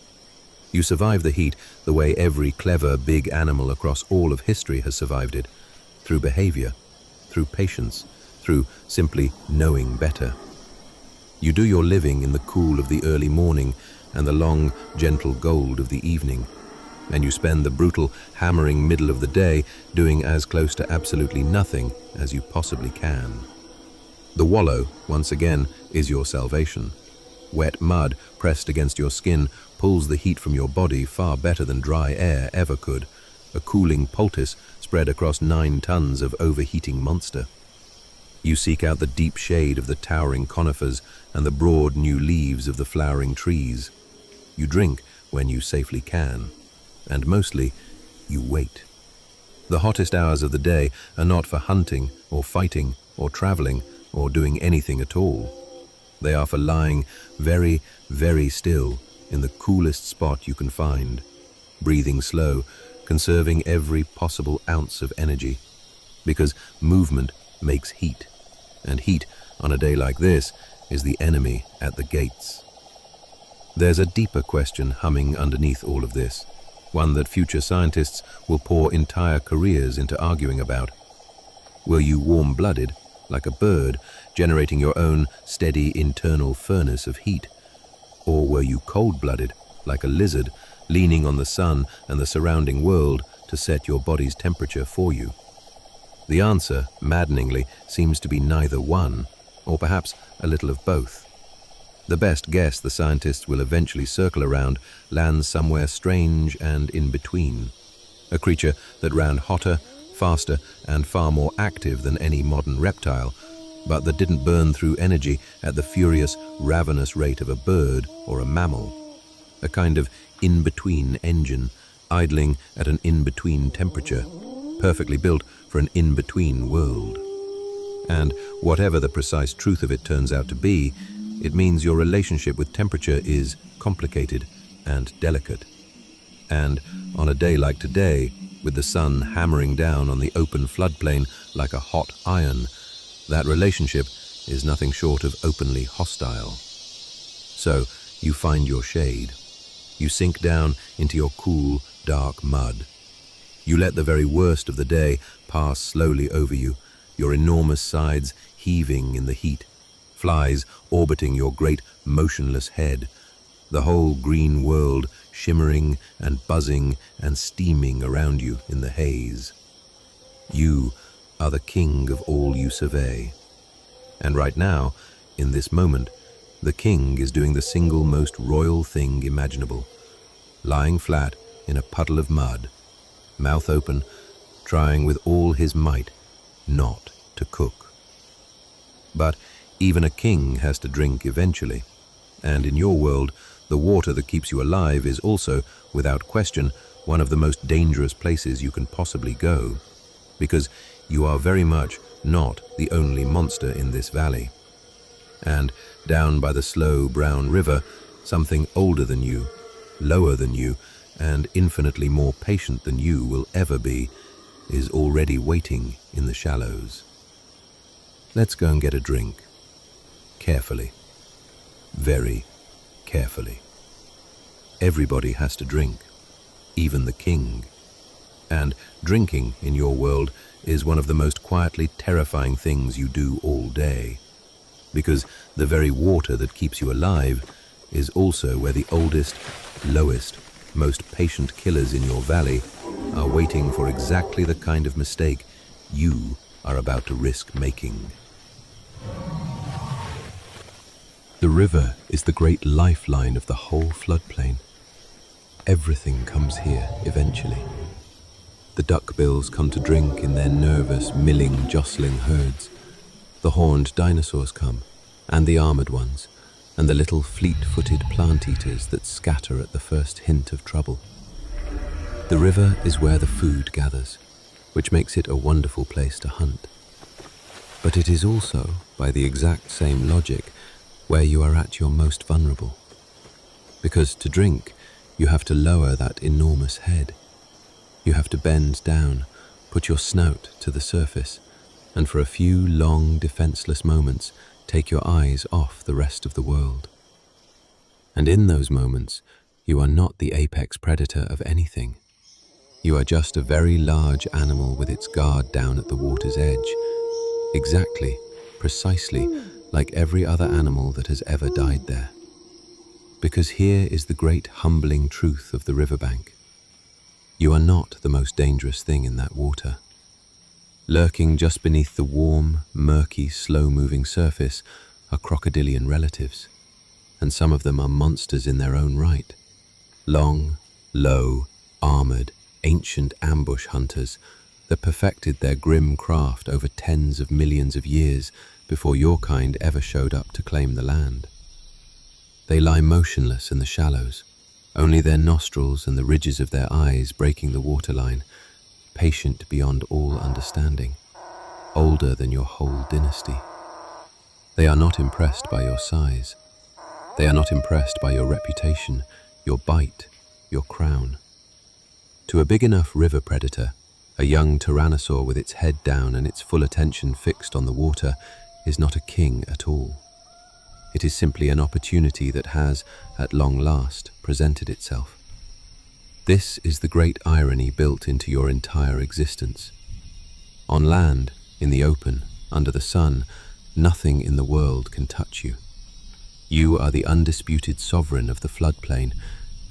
You survive the heat the way every clever big animal across all of history has survived it, through behavior, through patience, through simply knowing better. You do your living in the cool of the early morning and the long, gentle gold of the evening, and you spend the brutal, hammering middle of the day doing as close to absolutely nothing as you possibly can. The wallow, once again, is your salvation. Wet mud pressed against your skin pulls the heat from your body far better than dry air ever could, a cooling poultice spread across 9 tons of overheating monster. You seek out the deep shade of the towering conifers and the broad new leaves of the flowering trees. You drink when you safely can, and mostly, you wait. The hottest hours of the day are not for hunting or fighting or traveling or doing anything at all. They are for lying very, very still in the coolest spot you can find, breathing slow, conserving every possible ounce of energy, because movement makes heat, and heat on a day like this is the enemy at the gates. There's a deeper question humming underneath all of this, one that future scientists will pour entire careers into arguing about. Were you warm-blooded, like a bird, generating your own steady internal furnace of heat? Or were you cold-blooded, like a lizard, leaning on the sun and the surrounding world to set your body's temperature for you? The answer, maddeningly, seems to be neither one, or perhaps a little of both. The best guess the scientists will eventually circle around lands somewhere strange and in between. A creature that ran hotter, faster, and far more active than any modern reptile, but that didn't burn through energy at the furious, ravenous rate of a bird or a mammal. A kind of in-between engine, idling at an in-between temperature, perfectly built for an in-between world. And whatever the precise truth of it turns out to be, it means your relationship with temperature is complicated and delicate. And on a day like today, with the sun hammering down on the open floodplain like a hot iron, that relationship is nothing short of openly hostile. So you find your shade. You sink down into your cool, dark mud. You let the very worst of the day pass slowly over you, your enormous sides heaving in the heat, flies orbiting your great motionless head, the whole green world shimmering and buzzing and steaming around you in the haze. You are the king of all you survey. And right now, in this moment, the king is doing the single most royal thing imaginable, lying flat in a puddle of mud, mouth open, trying with all his might not to cook. But even a king has to drink eventually, and in your world, the water that keeps you alive is also, without question, one of the most dangerous places you can possibly go, because you are very much not the only monster in this valley. And down by the slow brown river, something older than you, lower than you, and infinitely more patient than you will ever be, is already waiting in the shallows. Let's go and get a drink. Carefully. Very carefully. Everybody has to drink, even the king. And drinking in your world is one of the most quietly terrifying things you do all day, because the very water that keeps you alive is also where the oldest, lowest, most patient killers in your valley are waiting for exactly the kind of mistake you are about to risk making. The river is the great lifeline of the whole floodplain. Everything comes here eventually. The duckbills come to drink in their nervous, milling, jostling herds. The horned dinosaurs come, and the armored ones, and the little fleet-footed plant-eaters that scatter at the first hint of trouble. The river is where the food gathers, which makes it a wonderful place to hunt. But it is also, by the exact same logic, where you are at your most vulnerable. Because to drink, you have to lower that enormous head. You have to bend down, put your snout to the surface, and for a few long, defenseless moments, take your eyes off the rest of the world. And in those moments, you are not the apex predator of anything. You are just a very large animal with its guard down at the water's edge, exactly, precisely like every other animal that has ever died there. Because here is the great humbling truth of the riverbank. You are not the most dangerous thing in that water. Lurking just beneath the warm, murky, slow-moving surface are crocodilian relatives, and some of them are monsters in their own right. Long, low, armored, ancient ambush hunters that perfected their grim craft over tens of millions of years before your kind ever showed up to claim the land. They lie motionless in the shallows, only their nostrils and the ridges of their eyes breaking the waterline, patient beyond all understanding, older than your whole dynasty. They are not impressed by your size. They are not impressed by your reputation, your bite, your crown. To a big enough river predator, a young tyrannosaur with its head down and its full attention fixed on the water is not a king at all. It is simply an opportunity that has, at long last, presented itself. This is the great irony built into your entire existence. On land, in the open, under the sun, nothing in the world can touch you. You are the undisputed sovereign of the floodplain,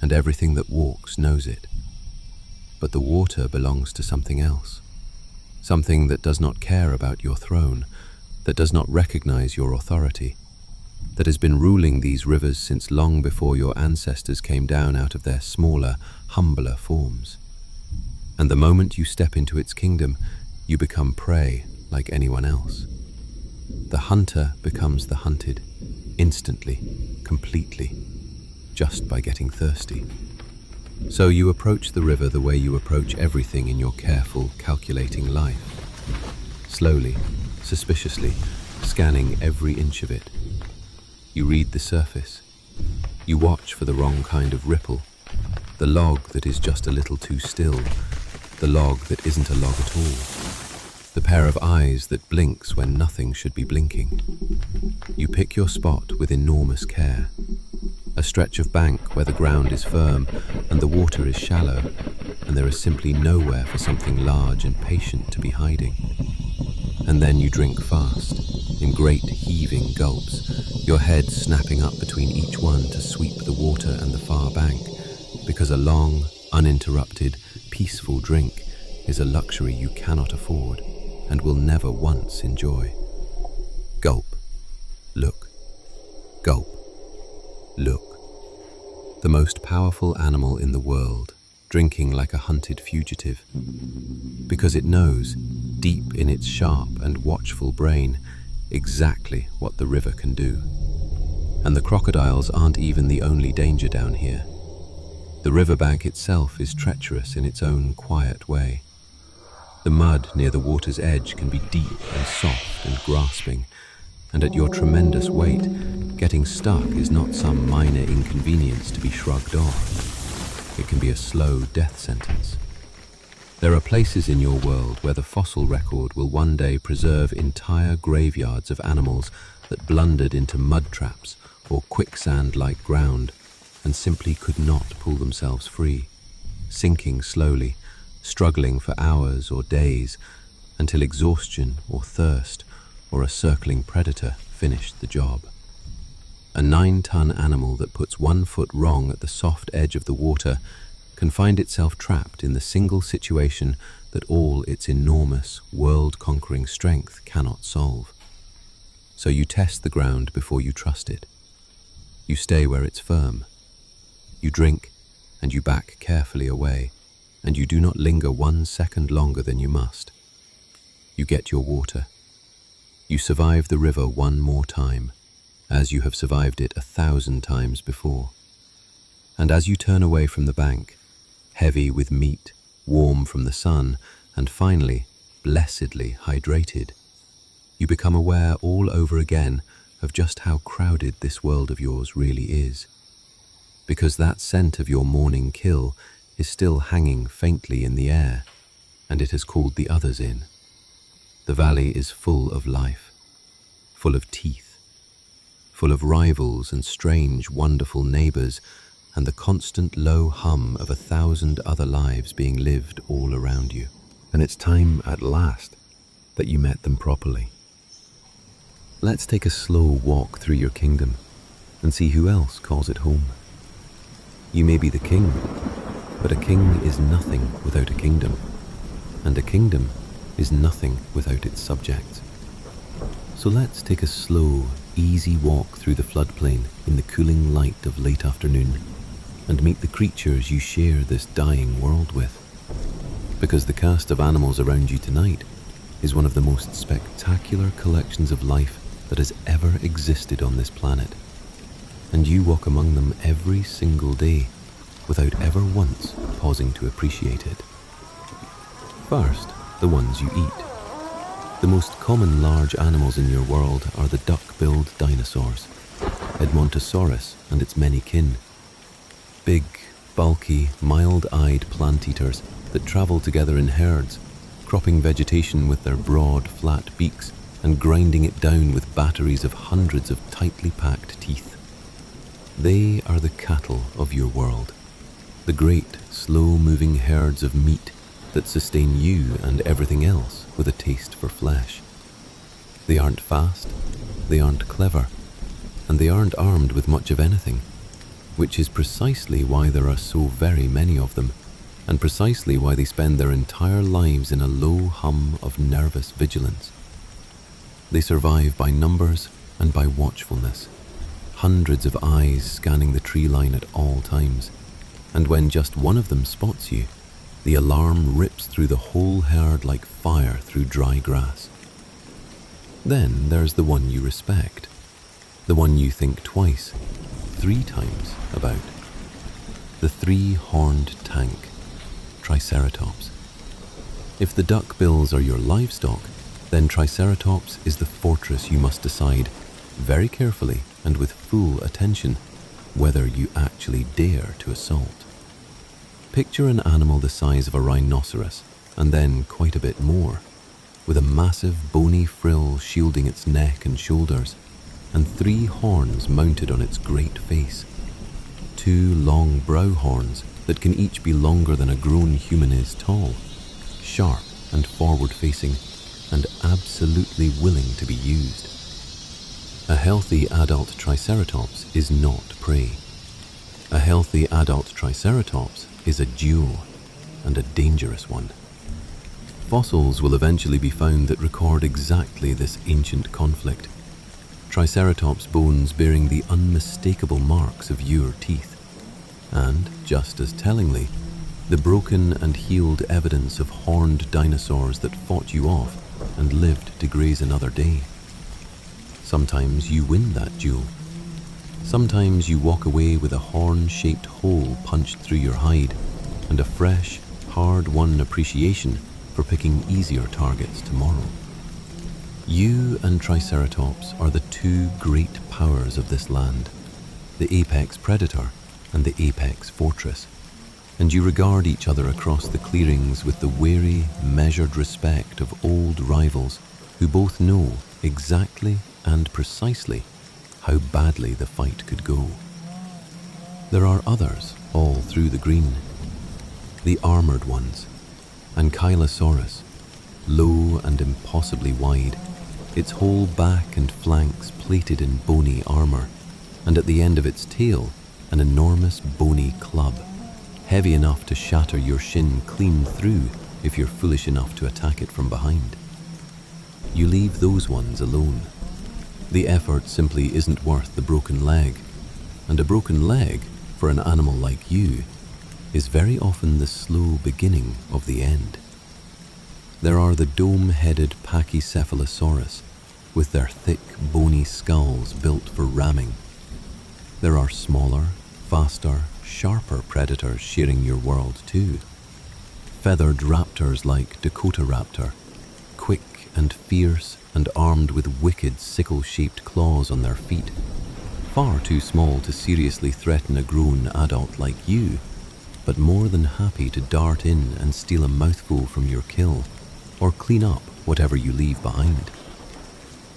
and everything that walks knows it. But the water belongs to something else, something that does not care about your throne, that does not recognize your authority, that has been ruling these rivers since long before your ancestors came down out of their smaller, humbler forms. And the moment you step into its kingdom, you become prey like anyone else. The hunter becomes the hunted, instantly, completely, just by getting thirsty. So you approach the river the way you approach everything in your careful, calculating life. Slowly, suspiciously, scanning every inch of it. You read the surface. You watch for the wrong kind of ripple, the log that is just a little too still, the log that isn't a log at all, the pair of eyes that blinks when nothing should be blinking. You pick your spot with enormous care. A stretch of bank where the ground is firm and the water is shallow, and there is simply nowhere for something large and patient to be hiding. And then you drink fast, in great heaving gulps, your head snapping up between each one to sweep the water and the far bank, because a long, uninterrupted, peaceful drink is a luxury you cannot afford and will never once enjoy. Gulp. Look. Gulp. Look. The most powerful animal in the world, drinking like a hunted fugitive, because it knows, deep in its sharp and watchful brain, exactly what the river can do. And the crocodiles aren't even the only danger down here. The riverbank itself is treacherous in its own quiet way. The mud near the water's edge can be deep and soft and grasping, and at your tremendous weight, getting stuck is not some minor inconvenience to be shrugged off. It can be a slow death sentence. There are places in your world where the fossil record will one day preserve entire graveyards of animals that blundered into mud traps or quicksand-like ground and simply could not pull themselves free, sinking slowly, struggling for hours or days until exhaustion or thirst or a circling predator finished the job. A 9-ton animal that puts 1 foot wrong at the soft edge of the water can find itself trapped in the single situation that all its enormous, world-conquering strength cannot solve. So you test the ground before you trust it. You stay where it's firm. You drink, and you back carefully away, and you do not linger 1 second longer than you must. You get your water. You survive the river one more time, as you have survived it 1,000 times before. And as you turn away from the bank, heavy with meat, warm from the sun, and finally, blessedly hydrated, you become aware all over again of just how crowded this world of yours really is. Because that scent of your morning kill is still hanging faintly in the air, and it has called the others in. The valley is full of life, full of teeth, full of rivals and strange, wonderful neighbors, and the constant low hum of 1,000 other lives being lived all around you. And it's time at last that you met them properly. Let's take a slow walk through your kingdom and see who else calls it home. You may be the king, but a king is nothing without a kingdom, and a kingdom is nothing without its subjects. So let's take a slow, easy walk through the floodplain in the cooling light of late afternoon and meet the creatures you share this dying world with. Because the cast of animals around you tonight is one of the most spectacular collections of life that has ever existed on this planet, and you walk among them every single day without ever once pausing to appreciate it. First, the ones you eat. The most common large animals in your world are the duck-billed dinosaurs, Edmontosaurus and its many kin. Big, bulky, mild-eyed plant-eaters that travel together in herds, cropping vegetation with their broad, flat beaks and grinding it down with batteries of hundreds of tightly packed teeth. They are the cattle of your world, the great, slow-moving herds of meat that sustain you and everything else with a taste for flesh. They aren't fast, they aren't clever, and they aren't armed with much of anything, which is precisely why there are so very many of them, and precisely why they spend their entire lives in a low hum of nervous vigilance. They survive by numbers and by watchfulness, hundreds of eyes scanning the tree line at all times, and when just one of them spots you, the alarm rips through the whole herd like fire through dry grass. Then there's the one you respect, the one you think twice, 3 times about. The 3-horned tank, Triceratops. If the duckbills are your livestock, then Triceratops is the fortress you must decide, very carefully and with full attention, whether you actually dare to assault. Picture an animal the size of a rhinoceros, and then quite a bit more, with a massive bony frill shielding its neck and shoulders, and 3 horns mounted on its great face. 2 long brow horns that can each be longer than a grown human is tall, sharp and forward-facing, and absolutely willing to be used. A healthy adult Triceratops is not prey. A healthy adult Triceratops is a duel, and a dangerous one. Fossils will eventually be found that record exactly this ancient conflict. Triceratops bones bearing the unmistakable marks of your teeth, and, just as tellingly, the broken and healed evidence of horned dinosaurs that fought you off and lived to graze another day. Sometimes you win that duel. Sometimes you walk away with a horn-shaped hole punched through your hide and a fresh, hard-won appreciation for picking easier targets tomorrow. You and Triceratops are the 2 great powers of this land, the apex predator and the apex fortress, and you regard each other across the clearings with the wary, measured respect of old rivals who both know exactly and precisely how badly the fight could go. There are others all through the green. The armored ones, Ankylosaurus, low and impossibly wide, its whole back and flanks plated in bony armor, and at the end of its tail, an enormous bony club, heavy enough to shatter your shin clean through if you're foolish enough to attack it from behind. You leave those ones alone. The effort simply isn't worth the broken leg, and a broken leg, for an animal like you, is very often the slow beginning of the end. There are the dome-headed Pachycephalosaurus, with their thick, bony skulls built for ramming. There are smaller, faster, sharper predators sharing your world too. Feathered raptors like Dakota raptor, quick and fierce and armed with wicked sickle-shaped claws on their feet, far too small to seriously threaten a grown adult like you, but more than happy to dart in and steal a mouthful from your kill, or clean up whatever you leave behind.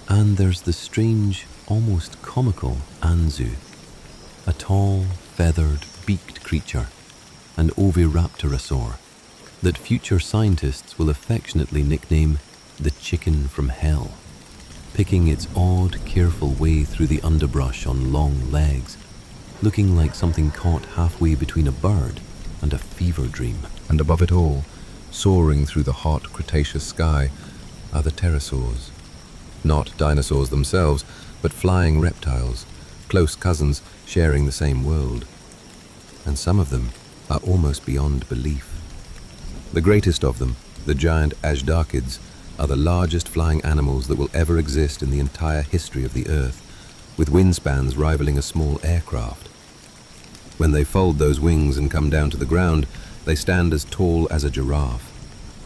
And there's the strange, almost comical Anzu, a tall, feathered, beaked creature, an oviraptorosaur, that future scientists will affectionately nickname the chicken from hell, picking its odd, careful way through the underbrush on long legs, looking like something caught halfway between a bird and a fever dream. And above it all, soaring through the hot Cretaceous sky, are the pterosaurs. Not dinosaurs themselves, but flying reptiles, close cousins sharing the same world. And some of them are almost beyond belief. The greatest of them, the giant ajdarchids, are the largest flying animals that will ever exist in the entire history of the Earth, with wingspans rivaling a small aircraft. When they fold those wings and come down to the ground, they stand as tall as a giraffe,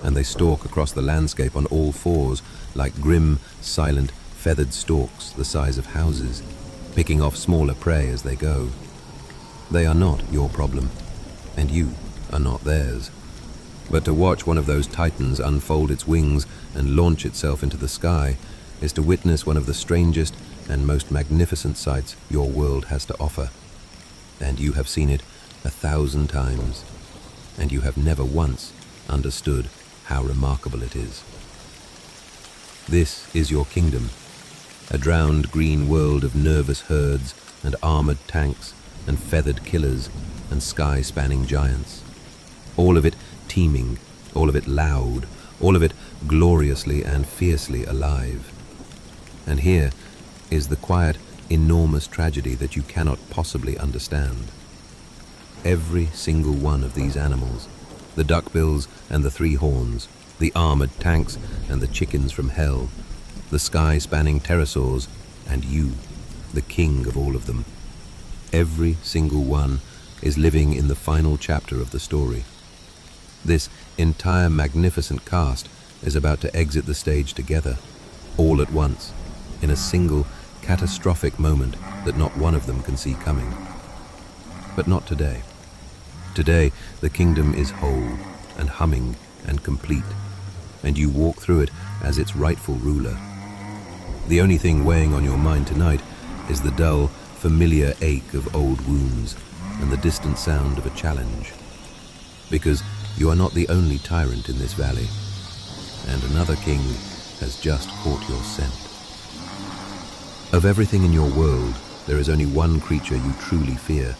and they stalk across the landscape on all fours like grim, silent, feathered stalks the size of houses, picking off smaller prey as they go. They are not your problem, and you are not theirs. But to watch one of those titans unfold its wings and launch itself into the sky is to witness one of the strangest and most magnificent sights your world has to offer. And you have seen it 1,000 times, and you have never once understood how remarkable it is. This is your kingdom, a drowned green world of nervous herds and armored tanks and feathered killers and sky-spanning giants. All of it teeming, all of it loud, all of it gloriously and fiercely alive. And here is the quiet, enormous tragedy that you cannot possibly understand. Every single one of these animals, the duckbills and the three horns, the armored tanks and the chickens from hell, the sky-spanning pterosaurs, and you, the king of all of them. Every single one is living in the final chapter of the story. This entire magnificent cast is about to exit the stage together, all at once, in a single catastrophic moment that not one of them can see coming. But not today. Today, the kingdom is whole and humming and complete, and you walk through it as its rightful ruler. The only thing weighing on your mind tonight is the dull, familiar ache of old wounds and the distant sound of a challenge. Because you are not the only tyrant in this valley, and another king has just caught your scent. Of everything in your world, there is only one creature you truly fear,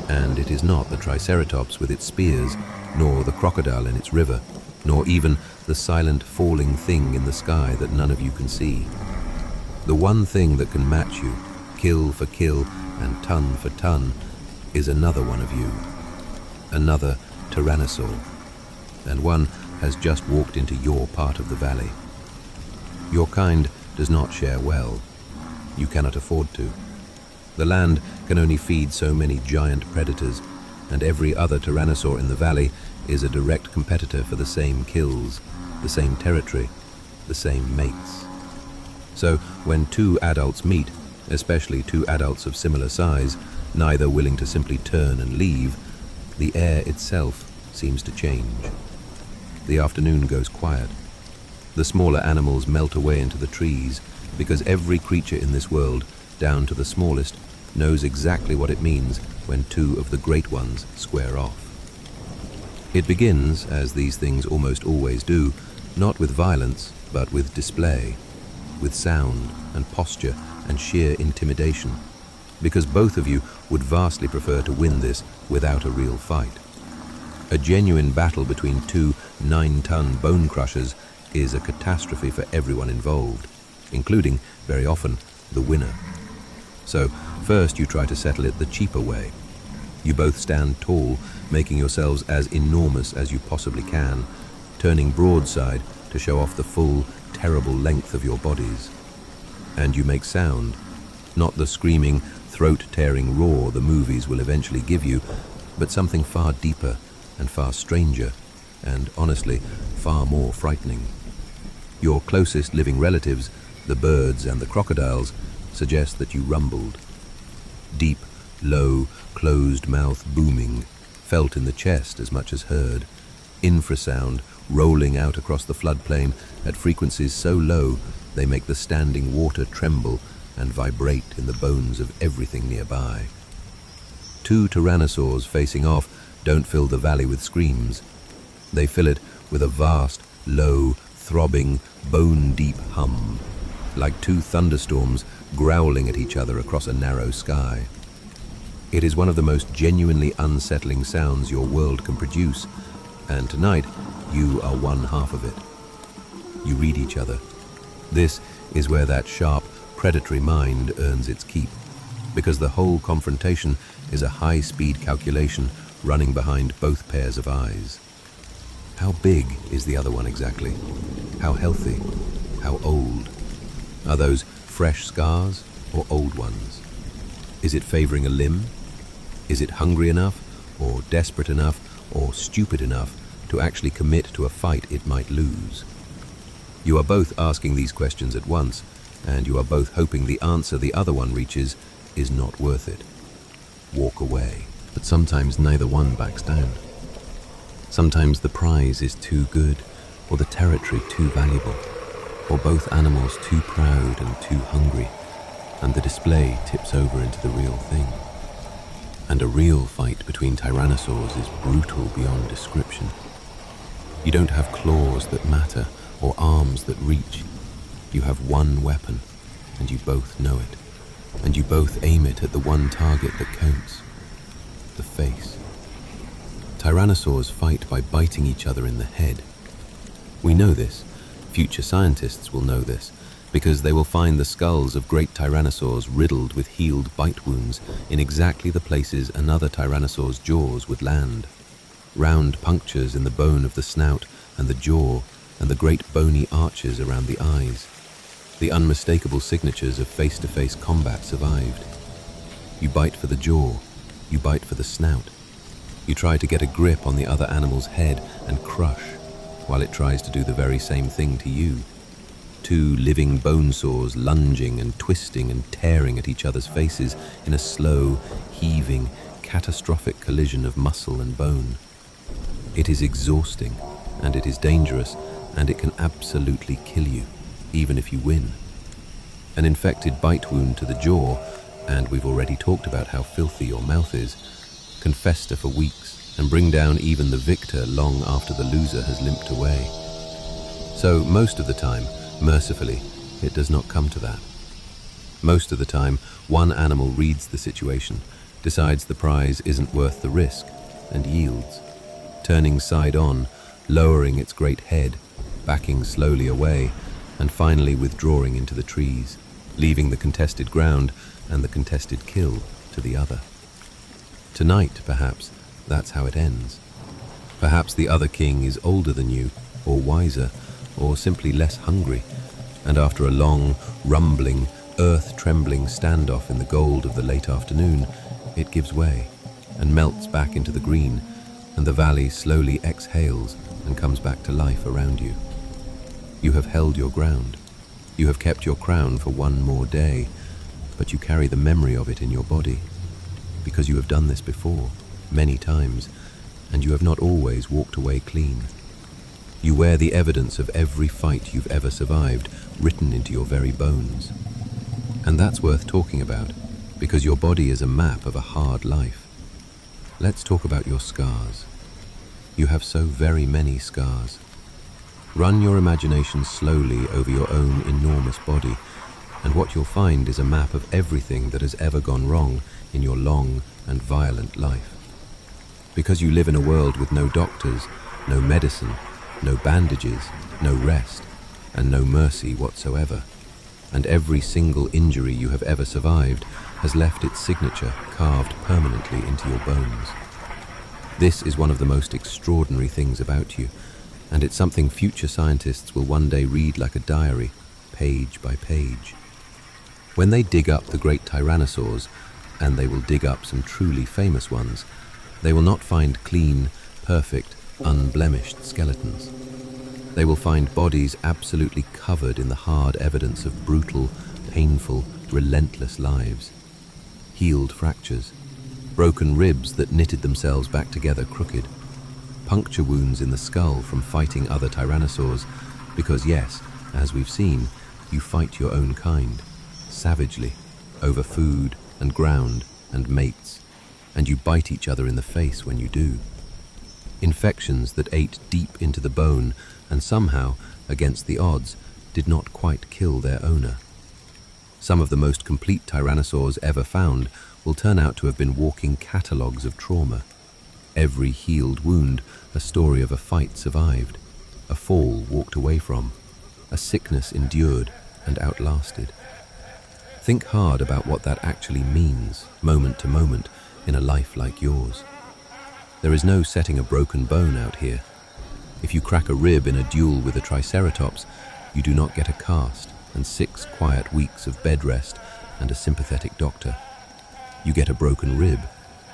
and it is not the Triceratops with its spears, nor the crocodile in its river, nor even the silent falling thing in the sky that none of you can see. The one thing that can match you, kill for kill and ton for ton, is another one of you, another Tyrannosaur, and one has just walked into your part of the valley. Your kind does not share well. You cannot afford to. The land can only feed so many giant predators, and every other Tyrannosaur in the valley is a direct competitor for the same kills, the same territory, the same mates. So when two adults meet, especially two adults of similar size, neither willing to simply turn and leave, the air itself seems to change. The afternoon goes quiet. The smaller animals melt away into the trees, because every creature in this world, down to the smallest, knows exactly what it means when two of the great ones square off. It begins, as these things almost always do, not with violence, but with display, with sound and posture and sheer intimidation, because both of you would vastly prefer to win this without a real fight. A genuine battle between two 9-ton bone crushers is a catastrophe for everyone involved, including, very often, the winner. So, first you try to settle it the cheaper way. You both stand tall, making yourselves as enormous as you possibly can, turning broadside to show off the full, terrible length of your bodies. And you make sound, not the screaming, throat-tearing roar the movies will eventually give you, but something far deeper and far stranger, and honestly, far more frightening. Your closest living relatives, the birds and the crocodiles, suggest that you rumbled. Deep, low, closed mouth booming, felt in the chest as much as heard, infrasound rolling out across the floodplain at frequencies so low they make the standing water tremble and vibrate in the bones of everything nearby. Two tyrannosaurs facing off don't fill the valley with screams. They fill it with a vast, low, throbbing, bone-deep hum, like two thunderstorms growling at each other across a narrow sky. It is one of the most genuinely unsettling sounds your world can produce, and tonight you are one half of it. You read each other. This is where that sharp, predatory mind earns its keep, because the whole confrontation is a high-speed calculation running behind both pairs of eyes. How big is the other one exactly? How healthy? How old? Are those fresh scars or old ones? Is it favoring a limb? Is it hungry enough, or desperate enough, or stupid enough to actually commit to a fight it might lose? You are both asking these questions at once, and you are both hoping the answer the other one reaches is not worth it. Walk away. But sometimes neither one backs down. Sometimes the prize is too good, or the territory too valuable, or both animals too proud and too hungry, and the display tips over into the real thing. And a real fight between tyrannosaurs is brutal beyond description. You don't have claws that matter or arms that reach. You have one weapon, and you both know it, and you both aim it at the one target that counts: the face. Tyrannosaurs fight by biting each other in the head. We know this. Future scientists will know this, because they will find the skulls of great tyrannosaurs riddled with healed bite wounds in exactly the places another tyrannosaur's jaws would land. Round punctures in the bone of the snout and the jaw, and the great bony arches around the eyes. The unmistakable signatures of face-to-face combat survived. You bite for the jaw, you bite for the snout. You try to get a grip on the other animal's head and crush, while it tries to do the very same thing to you. Two living bone saws lunging and twisting and tearing at each other's faces in a slow, heaving, catastrophic collision of muscle and bone. It is exhausting, and it is dangerous, and it can absolutely kill you, even if you win. An infected bite wound to the jaw, and we've already talked about how filthy your mouth is, can fester for weeks and bring down even the victor long after the loser has limped away. So most of the time, mercifully, it does not come to that. Most of the time, one animal reads the situation, decides the prize isn't worth the risk, and yields, turning side on, lowering its great head, backing slowly away, and finally withdrawing into the trees, leaving the contested ground and the contested kill to the other. Tonight, perhaps, that's how it ends. Perhaps the other king is older than you, or wiser, or simply less hungry, and after a long, rumbling, earth-trembling standoff in the gold of the late afternoon, it gives way and melts back into the green, and the valley slowly exhales and comes back to life around you. You have held your ground. You have kept your crown for one more day, but you carry the memory of it in your body, because you have done this before, many times, and you have not always walked away clean. You wear the evidence of every fight you've ever survived written into your very bones. And that's worth talking about, because your body is a map of a hard life. Let's talk about your scars. You have so very many scars. Run your imagination slowly over your own enormous body, and what you'll find is a map of everything that has ever gone wrong in your long and violent life. Because you live in a world with no doctors, no medicine, no bandages, no rest, and no mercy whatsoever, and every single injury you have ever survived has left its signature carved permanently into your bones. This is one of the most extraordinary things about you, and it's something future scientists will one day read like a diary, page by page. When they dig up the great tyrannosaurs, and they will dig up some truly famous ones, they will not find clean, perfect, unblemished skeletons. They will find bodies absolutely covered in the hard evidence of brutal, painful, relentless lives. Healed fractures, broken ribs that knitted themselves back together crooked, puncture wounds in the skull from fighting other tyrannosaurs, because yes, as we've seen, you fight your own kind, savagely, over food and ground and mates, and you bite each other in the face when you do. Infections that ate deep into the bone and somehow, against the odds, did not quite kill their owner. Some of the most complete tyrannosaurs ever found will turn out to have been walking catalogues of trauma. Every healed wound a story of a fight survived, a fall walked away from, a sickness endured and outlasted. Think hard about what that actually means, moment to moment, in a life like yours. There is no setting a broken bone out here. If you crack a rib in a duel with a triceratops, you do not get a cast and 6 quiet weeks of bed rest and a sympathetic doctor. You get a broken rib,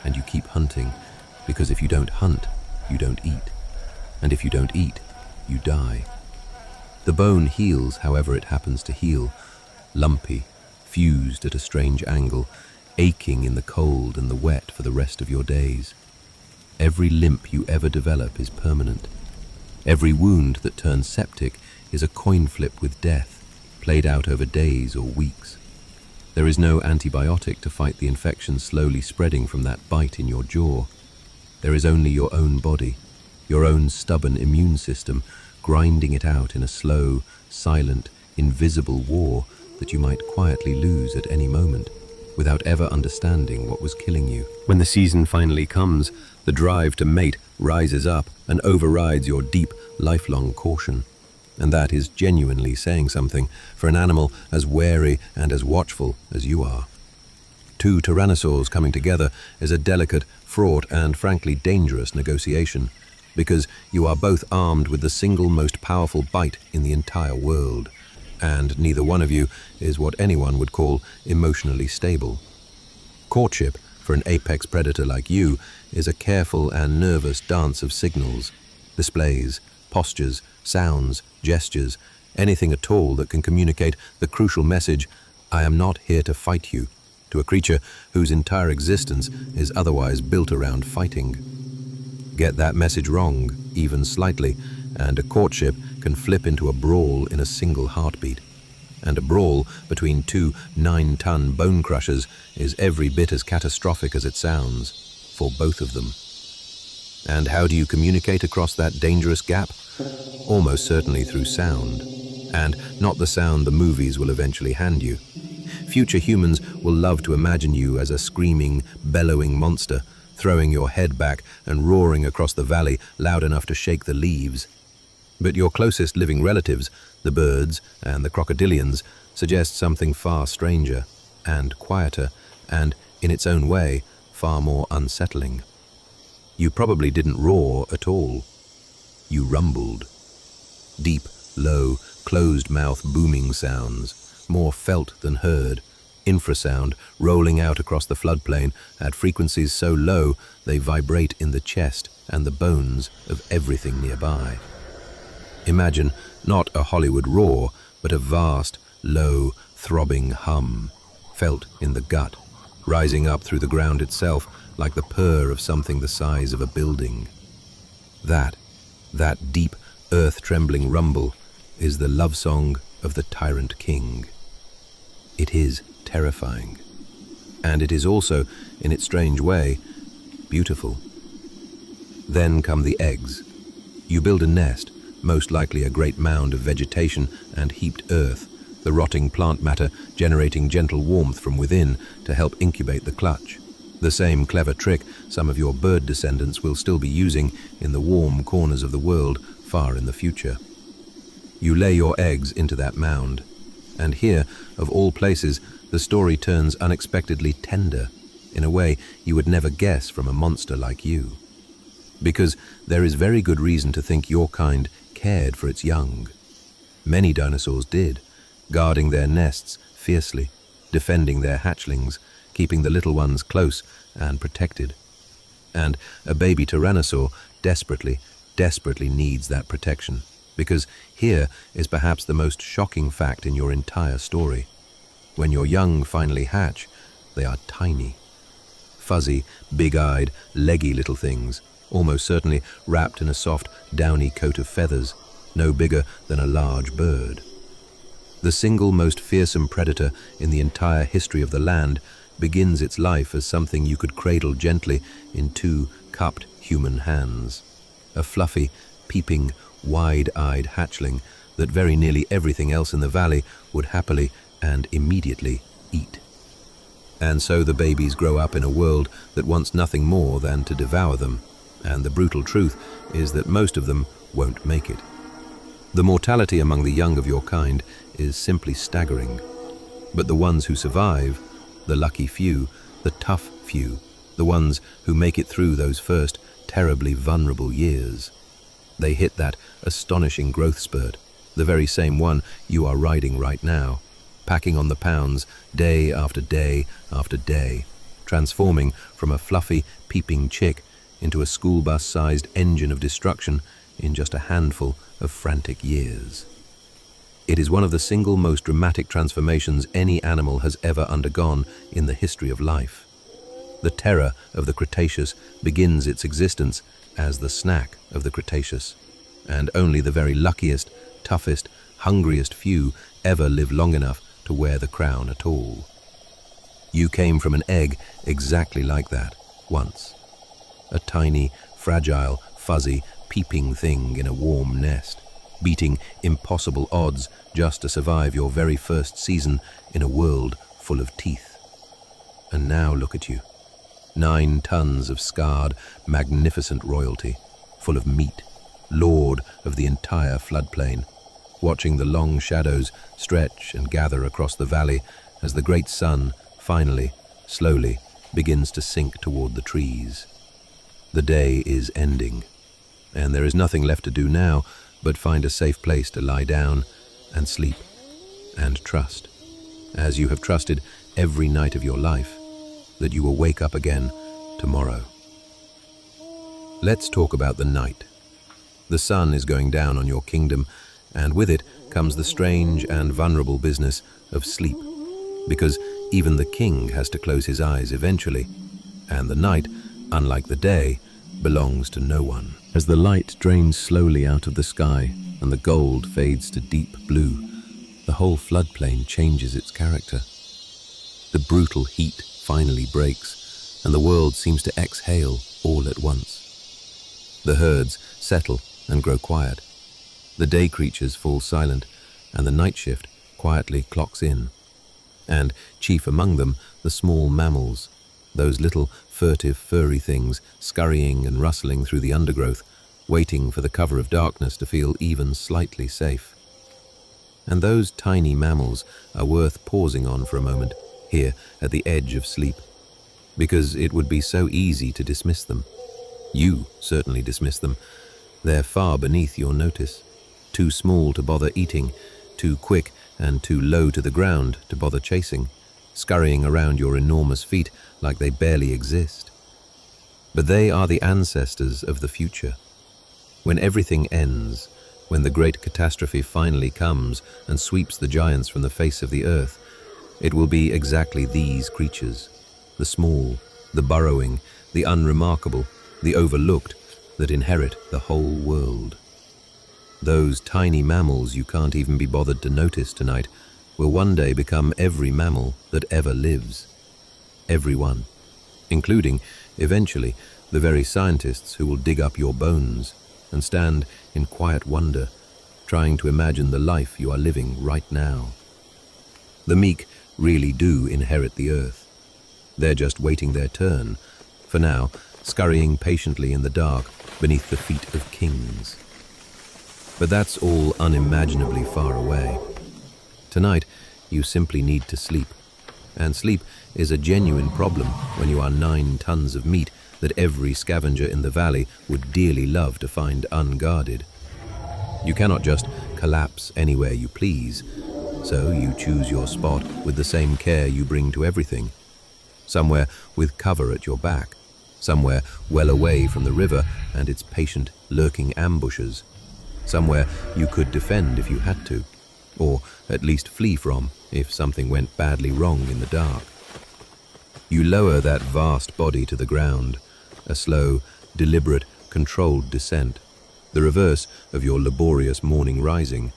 and you keep hunting, because if you don't hunt, you don't eat. And if you don't eat, you die. The bone heals however it happens to heal, lumpy, fused at a strange angle, aching in the cold and the wet for the rest of your days. Every limp you ever develop is permanent. Every wound that turns septic is a coin flip with death, played out over days or weeks. There is no antibiotic to fight the infection slowly spreading from that bite in your jaw. There is only your own body, your own stubborn immune system, grinding it out in a slow, silent, invisible war that you might quietly lose at any moment, without ever understanding what was killing you. When the season finally comes, the drive to mate rises up and overrides your deep, lifelong caution. And that is genuinely saying something for an animal as wary and as watchful as you are. 2 tyrannosaurs coming together is a delicate, fraught, and frankly dangerous negotiation, because you are both armed with the single most powerful bite in the entire world, and neither one of you is what anyone would call emotionally stable. Courtship, for an apex predator like you, is a careful and nervous dance of signals, displays, postures, sounds, gestures, anything at all that can communicate the crucial message, "I am not here to fight you," to a creature whose entire existence is otherwise built around fighting. Get that message wrong, even slightly, and a courtship can flip into a brawl in a single heartbeat. And a brawl between 2 9-ton bone crushers is every bit as catastrophic as it sounds, for both of them. And how do you communicate across that dangerous gap? Almost certainly through sound, and not the sound the movies will eventually hand you. Future humans will love to imagine you as a screaming, bellowing monster, throwing your head back and roaring across the valley loud enough to shake the leaves. But your closest living relatives, the birds and the crocodilians, suggest something far stranger and quieter and, in its own way, far more unsettling. You probably didn't roar at all. You rumbled. Deep, low, closed-mouth booming sounds, more felt than heard, infrasound rolling out across the floodplain at frequencies so low they vibrate in the chest and the bones of everything nearby. Imagine not a Hollywood roar, but a vast, low, throbbing hum, felt in the gut, rising up through the ground itself like the purr of something the size of a building. That deep, earth-trembling rumble is the love song of the tyrant king. It is terrifying. And it is also, in its strange way, beautiful. Then come the eggs. You build a nest, most likely a great mound of vegetation and heaped earth, the rotting plant matter generating gentle warmth from within to help incubate the clutch. The same clever trick some of your bird descendants will still be using in the warm corners of the world far in the future. You lay your eggs into that mound, and here, of all places, the story turns unexpectedly tender, in a way you would never guess from a monster like you. Because there is very good reason to think your kind cared for its young. Many dinosaurs did, guarding their nests fiercely, defending their hatchlings, keeping the little ones close and protected. And a baby tyrannosaur desperately needs that protection, because here is perhaps the most shocking fact in your entire story. When your young finally hatch, they are tiny. Fuzzy, big-eyed, leggy little things, almost certainly wrapped in a soft, downy coat of feathers, no bigger than a large bird. The single most fearsome predator in the entire history of the land begins its life as something you could cradle gently in two cupped human hands. A fluffy, peeping, wide-eyed hatchling that very nearly everything else in the valley would happily and immediately eat. And so the babies grow up in a world that wants nothing more than to devour them, and the brutal truth is that most of them won't make it. The mortality among the young of your kind is simply staggering. But the ones who survive, the lucky few, the tough few, the ones who make it through those first terribly vulnerable years, they hit that astonishing growth spurt, the very same one you are riding right now, packing on the pounds day after day after day, transforming from a fluffy, peeping chick into a school bus-sized engine of destruction in just a handful of frantic years. It is one of the single most dramatic transformations any animal has ever undergone in the history of life. The terror of the Cretaceous begins its existence as the snack of the Cretaceous, and only the very luckiest, toughest, hungriest few ever live long enough to wear the crown at all. You came from an egg exactly like that, once. A tiny, fragile, fuzzy, peeping thing in a warm nest, beating impossible odds just to survive your very first season in a world full of teeth. And now look at you, 9 tons of scarred, magnificent royalty, full of meat, lord of the entire floodplain, watching the long shadows stretch and gather across the valley as the great sun finally, slowly, begins to sink toward the trees. The day is ending, and there is nothing left to do now but find a safe place to lie down and sleep and trust, as you have trusted every night of your life, that you will wake up again tomorrow. Let's talk about the night. The sun is going down on your kingdom, and with it comes the strange and vulnerable business of sleep, because even the king has to close his eyes eventually, and the night, unlike the day, belongs to no one. As the light drains slowly out of the sky and the gold fades to deep blue, the whole floodplain changes its character. The brutal heat finally breaks, and the world seems to exhale all at once. The herds settle and grow quiet. The day creatures fall silent, and the night shift quietly clocks in. And chief among them, the small mammals, those little furtive, furry things scurrying and rustling through the undergrowth, waiting for the cover of darkness to feel even slightly safe. And those tiny mammals are worth pausing on for a moment, here at the edge of sleep, because it would be so easy to dismiss them. You certainly dismiss them. They're far beneath your notice, too small to bother eating, too quick and too low to the ground to bother chasing, scurrying around your enormous feet like they barely exist. But they are the ancestors of the future. When everything ends, when the great catastrophe finally comes and sweeps the giants from the face of the earth, it will be exactly these creatures, the small, the burrowing, the unremarkable, the overlooked, that inherit the whole world. Those tiny mammals you can't even be bothered to notice tonight will one day become every mammal that ever lives. Everyone, including, eventually, the very scientists who will dig up your bones and stand in quiet wonder, trying to imagine the life you are living right now. The meek really do inherit the earth. They're just waiting their turn, for now, scurrying patiently in the dark beneath the feet of kings. But that's all unimaginably far away. Tonight, you simply need to sleep. And sleep is a genuine problem when you are 9 tons of meat that every scavenger in the valley would dearly love to find unguarded. You cannot just collapse anywhere you please, so you choose your spot with the same care you bring to everything. Somewhere with cover at your back, somewhere well away from the river and its patient, lurking ambushes, somewhere you could defend if you had to, or at least flee from if something went badly wrong in the dark. You lower that vast body to the ground, a slow, deliberate, controlled descent, the reverse of your laborious morning rising,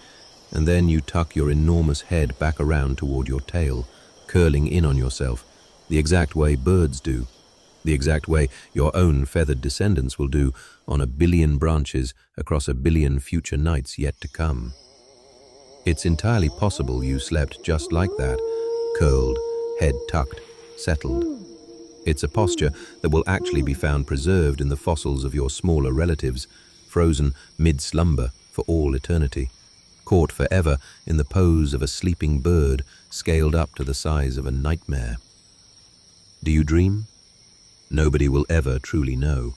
and then you tuck your enormous head back around toward your tail, curling in on yourself, the exact way birds do, the exact way your own feathered descendants will do on 1 billion branches across 1 billion future nights yet to come. It's entirely possible you slept just like that, curled, head tucked, settled. It's a posture that will actually be found preserved in the fossils of your smaller relatives, frozen mid-slumber for all eternity, caught forever in the pose of a sleeping bird scaled up to the size of a nightmare. Do you dream? Nobody will ever truly know.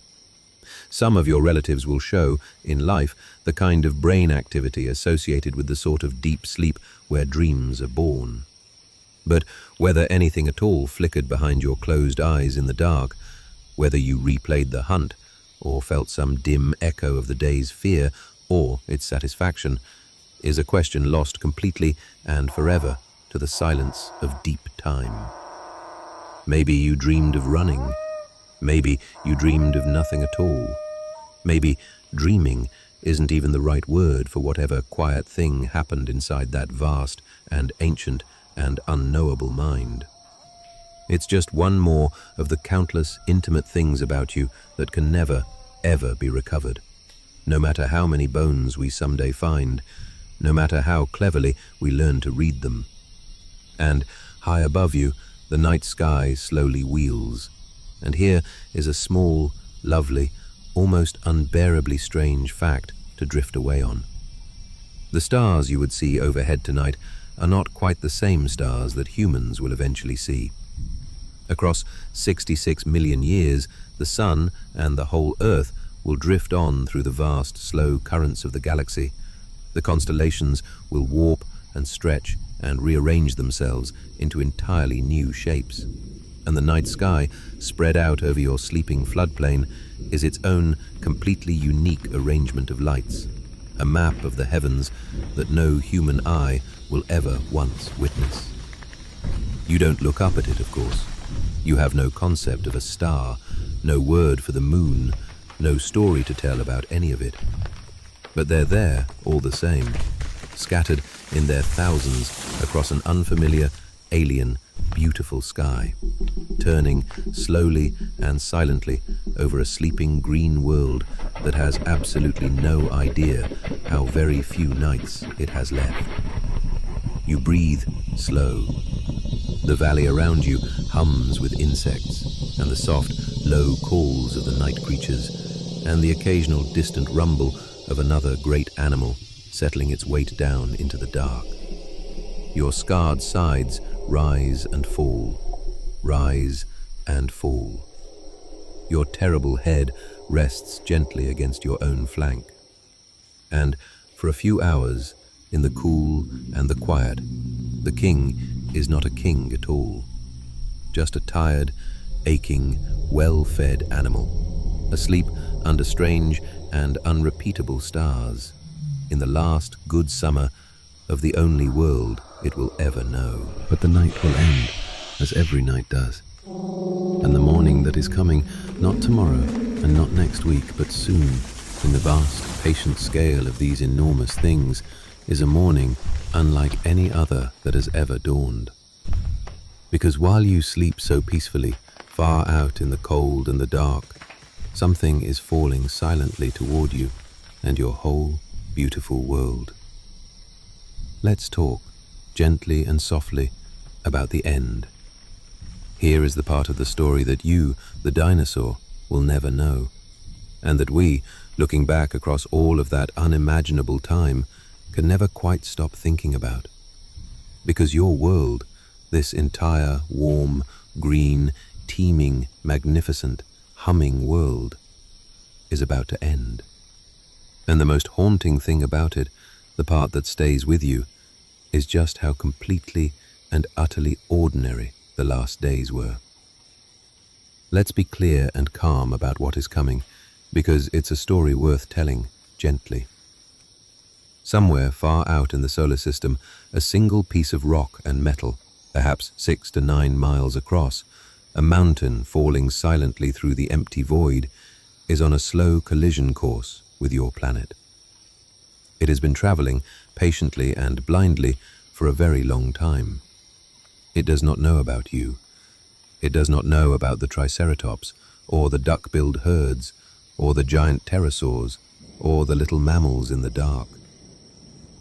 Some of your relatives will show, in life, the kind of brain activity associated with the sort of deep sleep where dreams are born. But whether anything at all flickered behind your closed eyes in the dark, whether you replayed the hunt, or felt some dim echo of the day's fear or its satisfaction, is a question lost completely and forever to the silence of deep time. Maybe you dreamed of running. Maybe you dreamed of nothing at all. Maybe dreaming isn't even the right word for whatever quiet thing happened inside that vast and ancient and unknowable mind. It's just one more of the countless intimate things about you that can never, ever be recovered, no matter how many bones we someday find, no matter how cleverly we learn to read them. And high above you, the night sky slowly wheels, and here is a small, lovely, almost unbearably strange fact to drift away on. The stars you would see overhead tonight are not quite the same stars that humans will eventually see. Across 66 million years, the sun and the whole Earth will drift on through the vast, slow currents of the galaxy. The constellations will warp and stretch and rearrange themselves into entirely new shapes. And the night sky, spread out over your sleeping floodplain, is its own completely unique arrangement of lights, a map of the heavens that no human eye will ever once witness. You don't look up at it, of course. You have no concept of a star, no word for the moon, no story to tell about any of it. But they're there all the same, scattered in their thousands across an unfamiliar, alien, beautiful sky, turning slowly and silently over a sleeping green world that has absolutely no idea how very few nights it has left. You breathe slow. The valley around you hums with insects and the soft, low calls of the night creatures and the occasional distant rumble of another great animal settling its weight down into the dark. Your scarred sides rise and fall, rise and fall. Your terrible head rests gently against your own flank. And for a few hours, in the cool and the quiet, the king is not a king at all. Just a tired, aching, well-fed animal, asleep under strange and unrepeatable stars, in the last good summer of the only world it will ever know. But the night will end, as every night does. And the morning that is coming, not tomorrow and not next week, but soon, in the vast, patient scale of these enormous things, is a morning unlike any other that has ever dawned. Because while you sleep so peacefully, far out in the cold and the dark, something is falling silently toward you and your whole beautiful world. Let's talk, gently and softly, about the end. Here is the part of the story that you, the dinosaur, will never know, and that we, looking back across all of that unimaginable time, can never quite stop thinking about. Because your world, this entire, warm, green, teeming, magnificent, humming world, is about to end. And the most haunting thing about it, the part that stays with you, is just how completely and utterly ordinary the last days were. Let's be clear and calm about what is coming, because it's a story worth telling gently. Somewhere far out in the solar system, a single piece of rock and metal, perhaps 6 to 9 miles across, a mountain falling silently through the empty void, is on a slow collision course with your planet. It has been traveling patiently and blindly for a very long time. It does not know about you. It does not know about the Triceratops, or the duck-billed herds, or the giant pterosaurs, or the little mammals in the dark.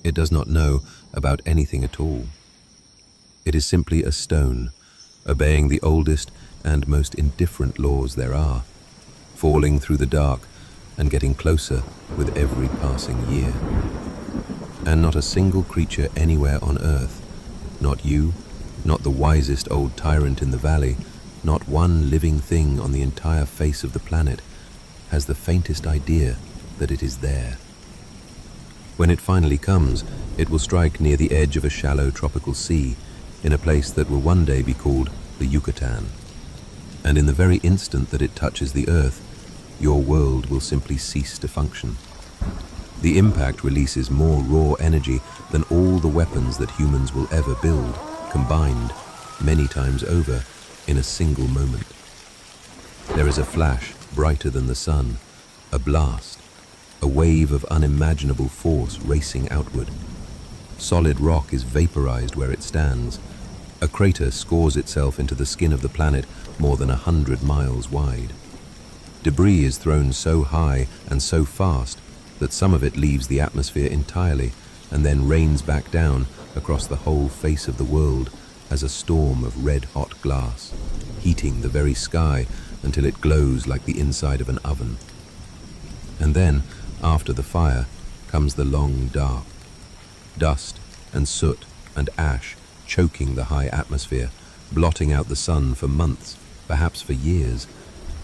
It does not know about anything at all. It is simply a stone, obeying the oldest and most indifferent laws there are, falling through the dark and getting closer with every passing year. And not a single creature anywhere on Earth, not you, not the wisest old tyrant in the valley, not one living thing on the entire face of the planet, has the faintest idea that it is there. When it finally comes, it will strike near the edge of a shallow tropical sea, in a place that will one day be called the Yucatan. And in the very instant that it touches the Earth, your world will simply cease to function. The impact releases more raw energy than all the weapons that humans will ever build, combined, many times over, in a single moment. There is a flash brighter than the sun, a blast, a wave of unimaginable force racing outward. Solid rock is vaporized where it stands. A crater scores itself into the skin of the planet more than 100 miles wide. Debris is thrown so high and so fast that some of it leaves the atmosphere entirely and then rains back down across the whole face of the world as a storm of red-hot glass, heating the very sky until it glows like the inside of an oven. And then, after the fire, comes the long dark. Dust and soot and ash choking the high atmosphere, blotting out the sun for months, perhaps for years,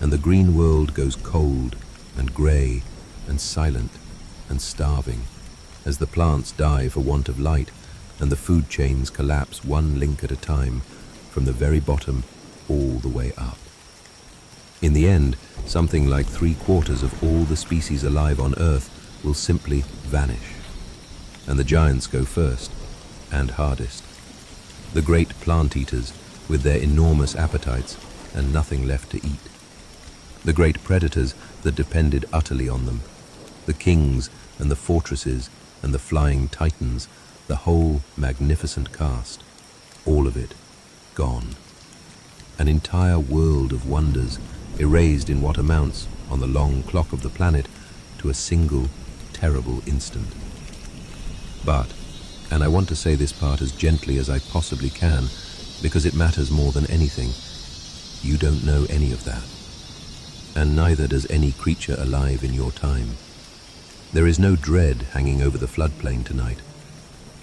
and the green world goes cold and grey and silent and starving as the plants die for want of light and the food chains collapse one link at a time from the very bottom all the way up. In the end, something like 3/4 of all the species alive on Earth will simply vanish. And the giants go first and hardest. The great plant-eaters with their enormous appetites and nothing left to eat. The great predators that depended utterly on them. The kings and the fortresses and the flying titans, the whole magnificent cast, all of it gone. An entire world of wonders erased in what amounts, on the long clock of the planet, to a single terrible instant. But, and I want to say this part as gently as I possibly can, because it matters more than anything, you don't know any of that. And neither does any creature alive in your time. There is no dread hanging over the floodplain tonight.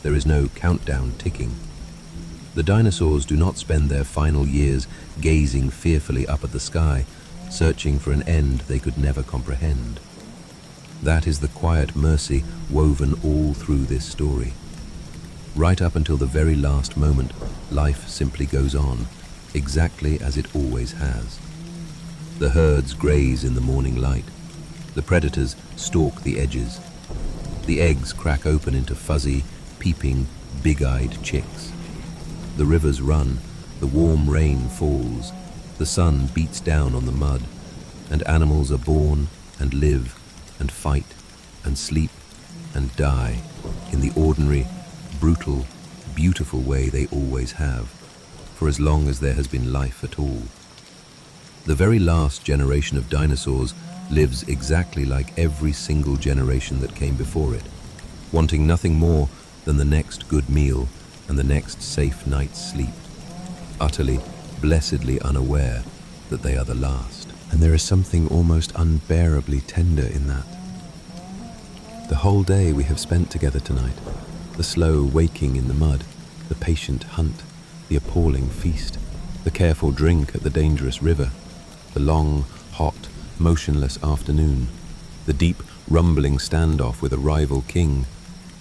There is no countdown ticking. The dinosaurs do not spend their final years gazing fearfully up at the sky, searching for an end they could never comprehend. That is the quiet mercy woven all through this story. Right up until the very last moment, life simply goes on, exactly as it always has. The herds graze in the morning light. The predators stalk the edges. The eggs crack open into fuzzy, peeping, big-eyed chicks. The rivers run, the warm rain falls, the sun beats down on the mud, and animals are born and live and fight and sleep and die in the ordinary, brutal, beautiful way they always have, for as long as there has been life at all. The very last generation of dinosaurs lives exactly like every single generation that came before it, wanting nothing more than the next good meal and the next safe night's sleep, utterly, blessedly unaware that they are the last. And there is something almost unbearably tender in that. The whole day we have spent together tonight, the slow waking in the mud, the patient hunt, the appalling feast, the careful drink at the dangerous river, the long, hot, motionless afternoon, the deep, rumbling standoff with a rival king,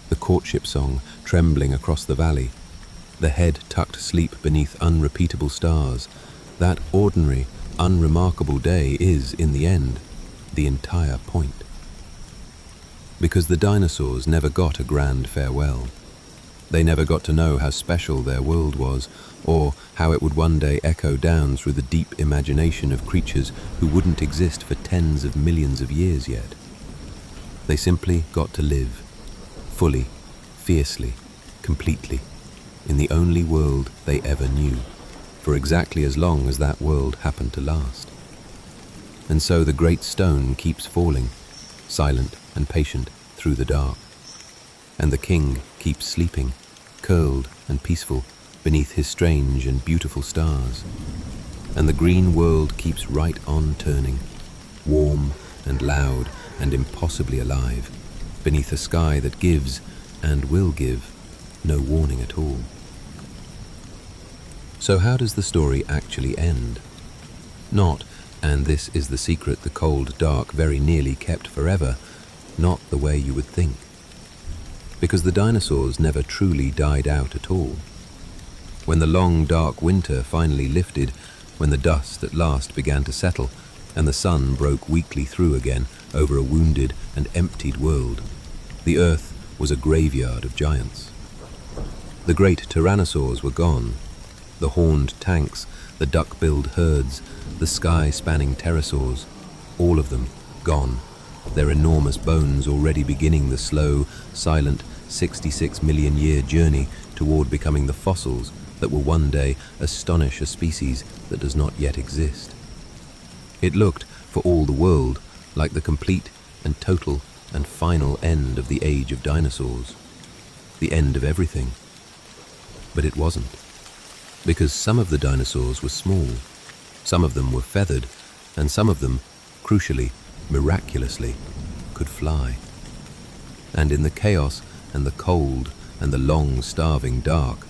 the courtship song trembling across the valley, the head tucked sleep beneath unrepeatable stars. That ordinary, unremarkable day is, in the end, the entire point. Because the dinosaurs never got a grand farewell. They never got to know how special their world was, or how it would one day echo down through the deep imagination of creatures who wouldn't exist for tens of millions of years yet. They simply got to live, fully, fiercely, completely, in the only world they ever knew, for exactly as long as that world happened to last. And so the great stone keeps falling, silent and patient through the dark. And the king keeps sleeping, curled and peaceful beneath his strange and beautiful stars. And the green world keeps right on turning, warm and loud and impossibly alive, beneath a sky that gives, and will give, no warning at all. So how does the story actually end? Not, and this is the secret the cold dark very nearly kept forever, not the way you would think. Because the dinosaurs never truly died out at all. When the long dark winter finally lifted, when the dust at last began to settle, and the sun broke weakly through again over a wounded and emptied world, the earth was a graveyard of giants. The great tyrannosaurs were gone, the horned tanks, the duck-billed herds, the sky-spanning pterosaurs, all of them gone, their enormous bones already beginning the slow, silent 66-million-year journey toward becoming the fossils that will one day astonish a species that does not yet exist. It looked, for all the world, like the complete and total and final end of the age of dinosaurs, the end of everything. But it wasn't, because some of the dinosaurs were small, some of them were feathered, and some of them, crucially, miraculously, could fly. And in the chaos and the cold and the long starving dark,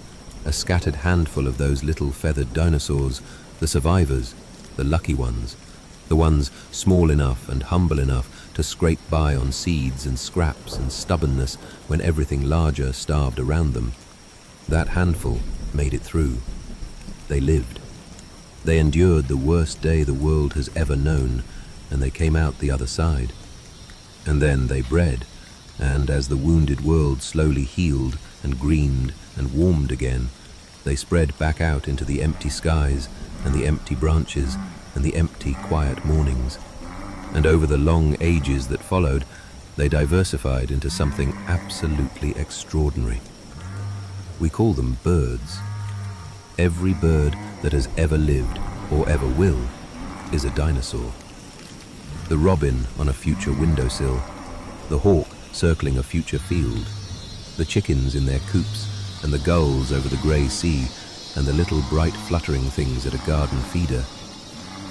a scattered handful of those little feathered dinosaurs, the survivors, the lucky ones, the ones small enough and humble enough to scrape by on seeds and scraps and stubbornness when everything larger starved around them, that handful made it through. They lived. They endured the worst day the world has ever known, and they came out the other side. And then they bred, and as the wounded world slowly healed and greened and warmed again, they spread back out into the empty skies and the empty branches and the empty, quiet mornings. And over the long ages that followed, they diversified into something absolutely extraordinary. We call them birds. Every bird that has ever lived or ever will is a dinosaur. The robin on a future windowsill, the hawk circling a future field, the chickens in their coops, and the gulls over the grey sea, and the little bright fluttering things at a garden feeder.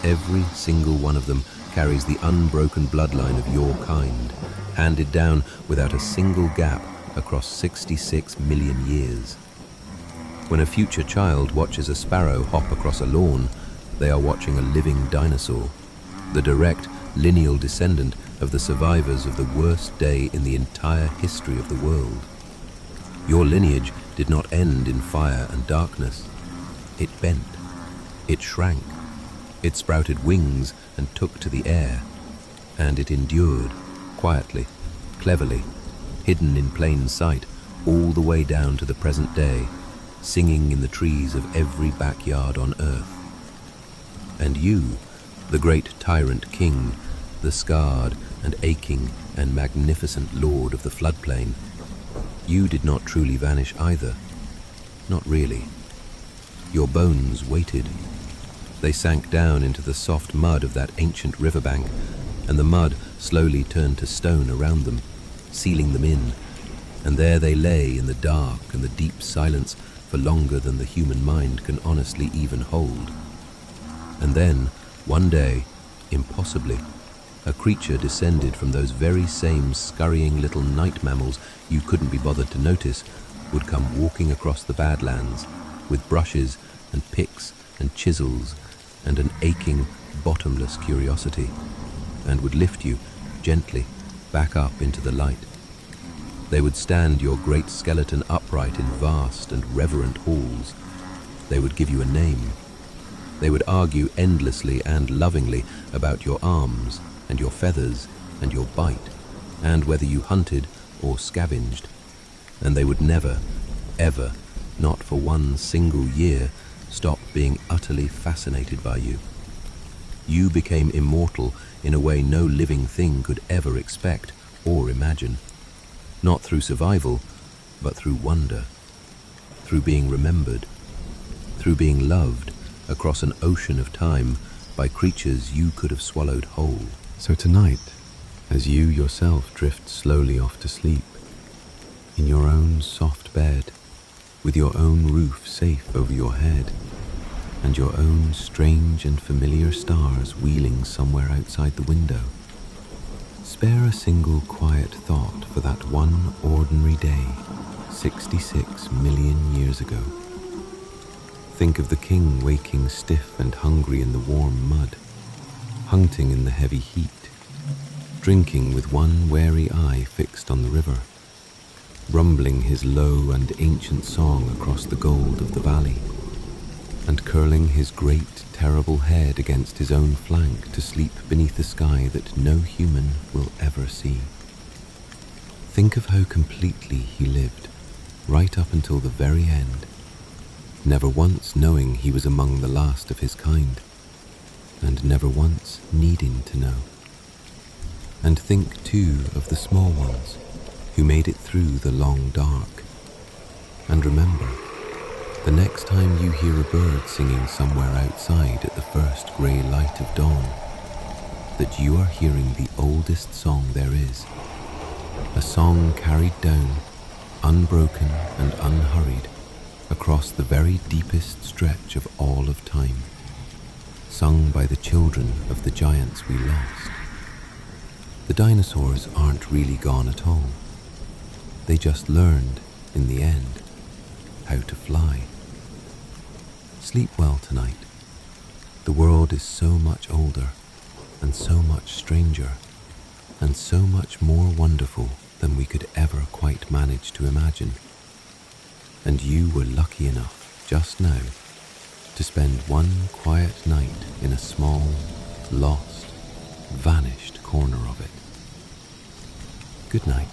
Every single one of them carries the unbroken bloodline of your kind, handed down without a single gap across 66 million years. When a future child watches a sparrow hop across a lawn, they are watching a living dinosaur, the direct lineal descendant of the survivors of the worst day in the entire history of the world. Your lineage did not end in fire and darkness. It bent. It shrank. It sprouted wings and took to the air. And it endured, quietly, cleverly, hidden in plain sight, all the way down to the present day, singing in the trees of every backyard on earth. And you, the great tyrant king, the scarred and aching and magnificent lord of the floodplain, you did not truly vanish either. Not really. Your bones waited. They sank down into the soft mud of that ancient riverbank, and the mud slowly turned to stone around them, sealing them in. And there they lay in the dark and the deep silence for longer than the human mind can honestly even hold. And then, one day, impossibly, a creature descended from those very same scurrying little night mammals you couldn't be bothered to notice, would come walking across the Badlands with brushes and picks and chisels and an aching, bottomless curiosity, and would lift you gently back up into the light. They would stand your great skeleton upright in vast and reverent halls. They would give you a name. They would argue endlessly and lovingly about your arms and your feathers and your bite, and whether you hunted or scavenged. And they would never, ever, not for one single year, stopped being utterly fascinated by you. You became immortal in a way no living thing could ever expect or imagine. Not through survival, but through wonder, through being remembered, through being loved across an ocean of time by creatures you could have swallowed whole. So tonight, as you yourself drift slowly off to sleep, in your own soft bed, with your own roof safe over your head, and your own strange and familiar stars wheeling somewhere outside the window, spare a single quiet thought for that one ordinary day 66 million years ago. Think of the king waking stiff and hungry in the warm mud, hunting in the heavy heat, drinking with one wary eye fixed on the river, rumbling his low and ancient song across the gold of the valley, and curling his great, terrible head against his own flank to sleep beneath a sky that no human will ever see. Think of how completely he lived, right up until the very end, never once knowing he was among the last of his kind, and never once needing to know. And think, too, of the small ones who made it through the long dark. And remember, the next time you hear a bird singing somewhere outside at the first grey light of dawn, that you are hearing the oldest song there is, a song carried down, unbroken and unhurried, across the very deepest stretch of all of time, sung by the children of the giants we lost. The dinosaurs aren't really gone at all. They just learned, in the end, how to fly. Sleep well tonight. The world is so much older, and so much stranger, and so much more wonderful than we could ever quite manage to imagine. And you were lucky enough, just now, to spend one quiet night in a small, lost, vanished corner of it. Good night.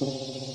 you.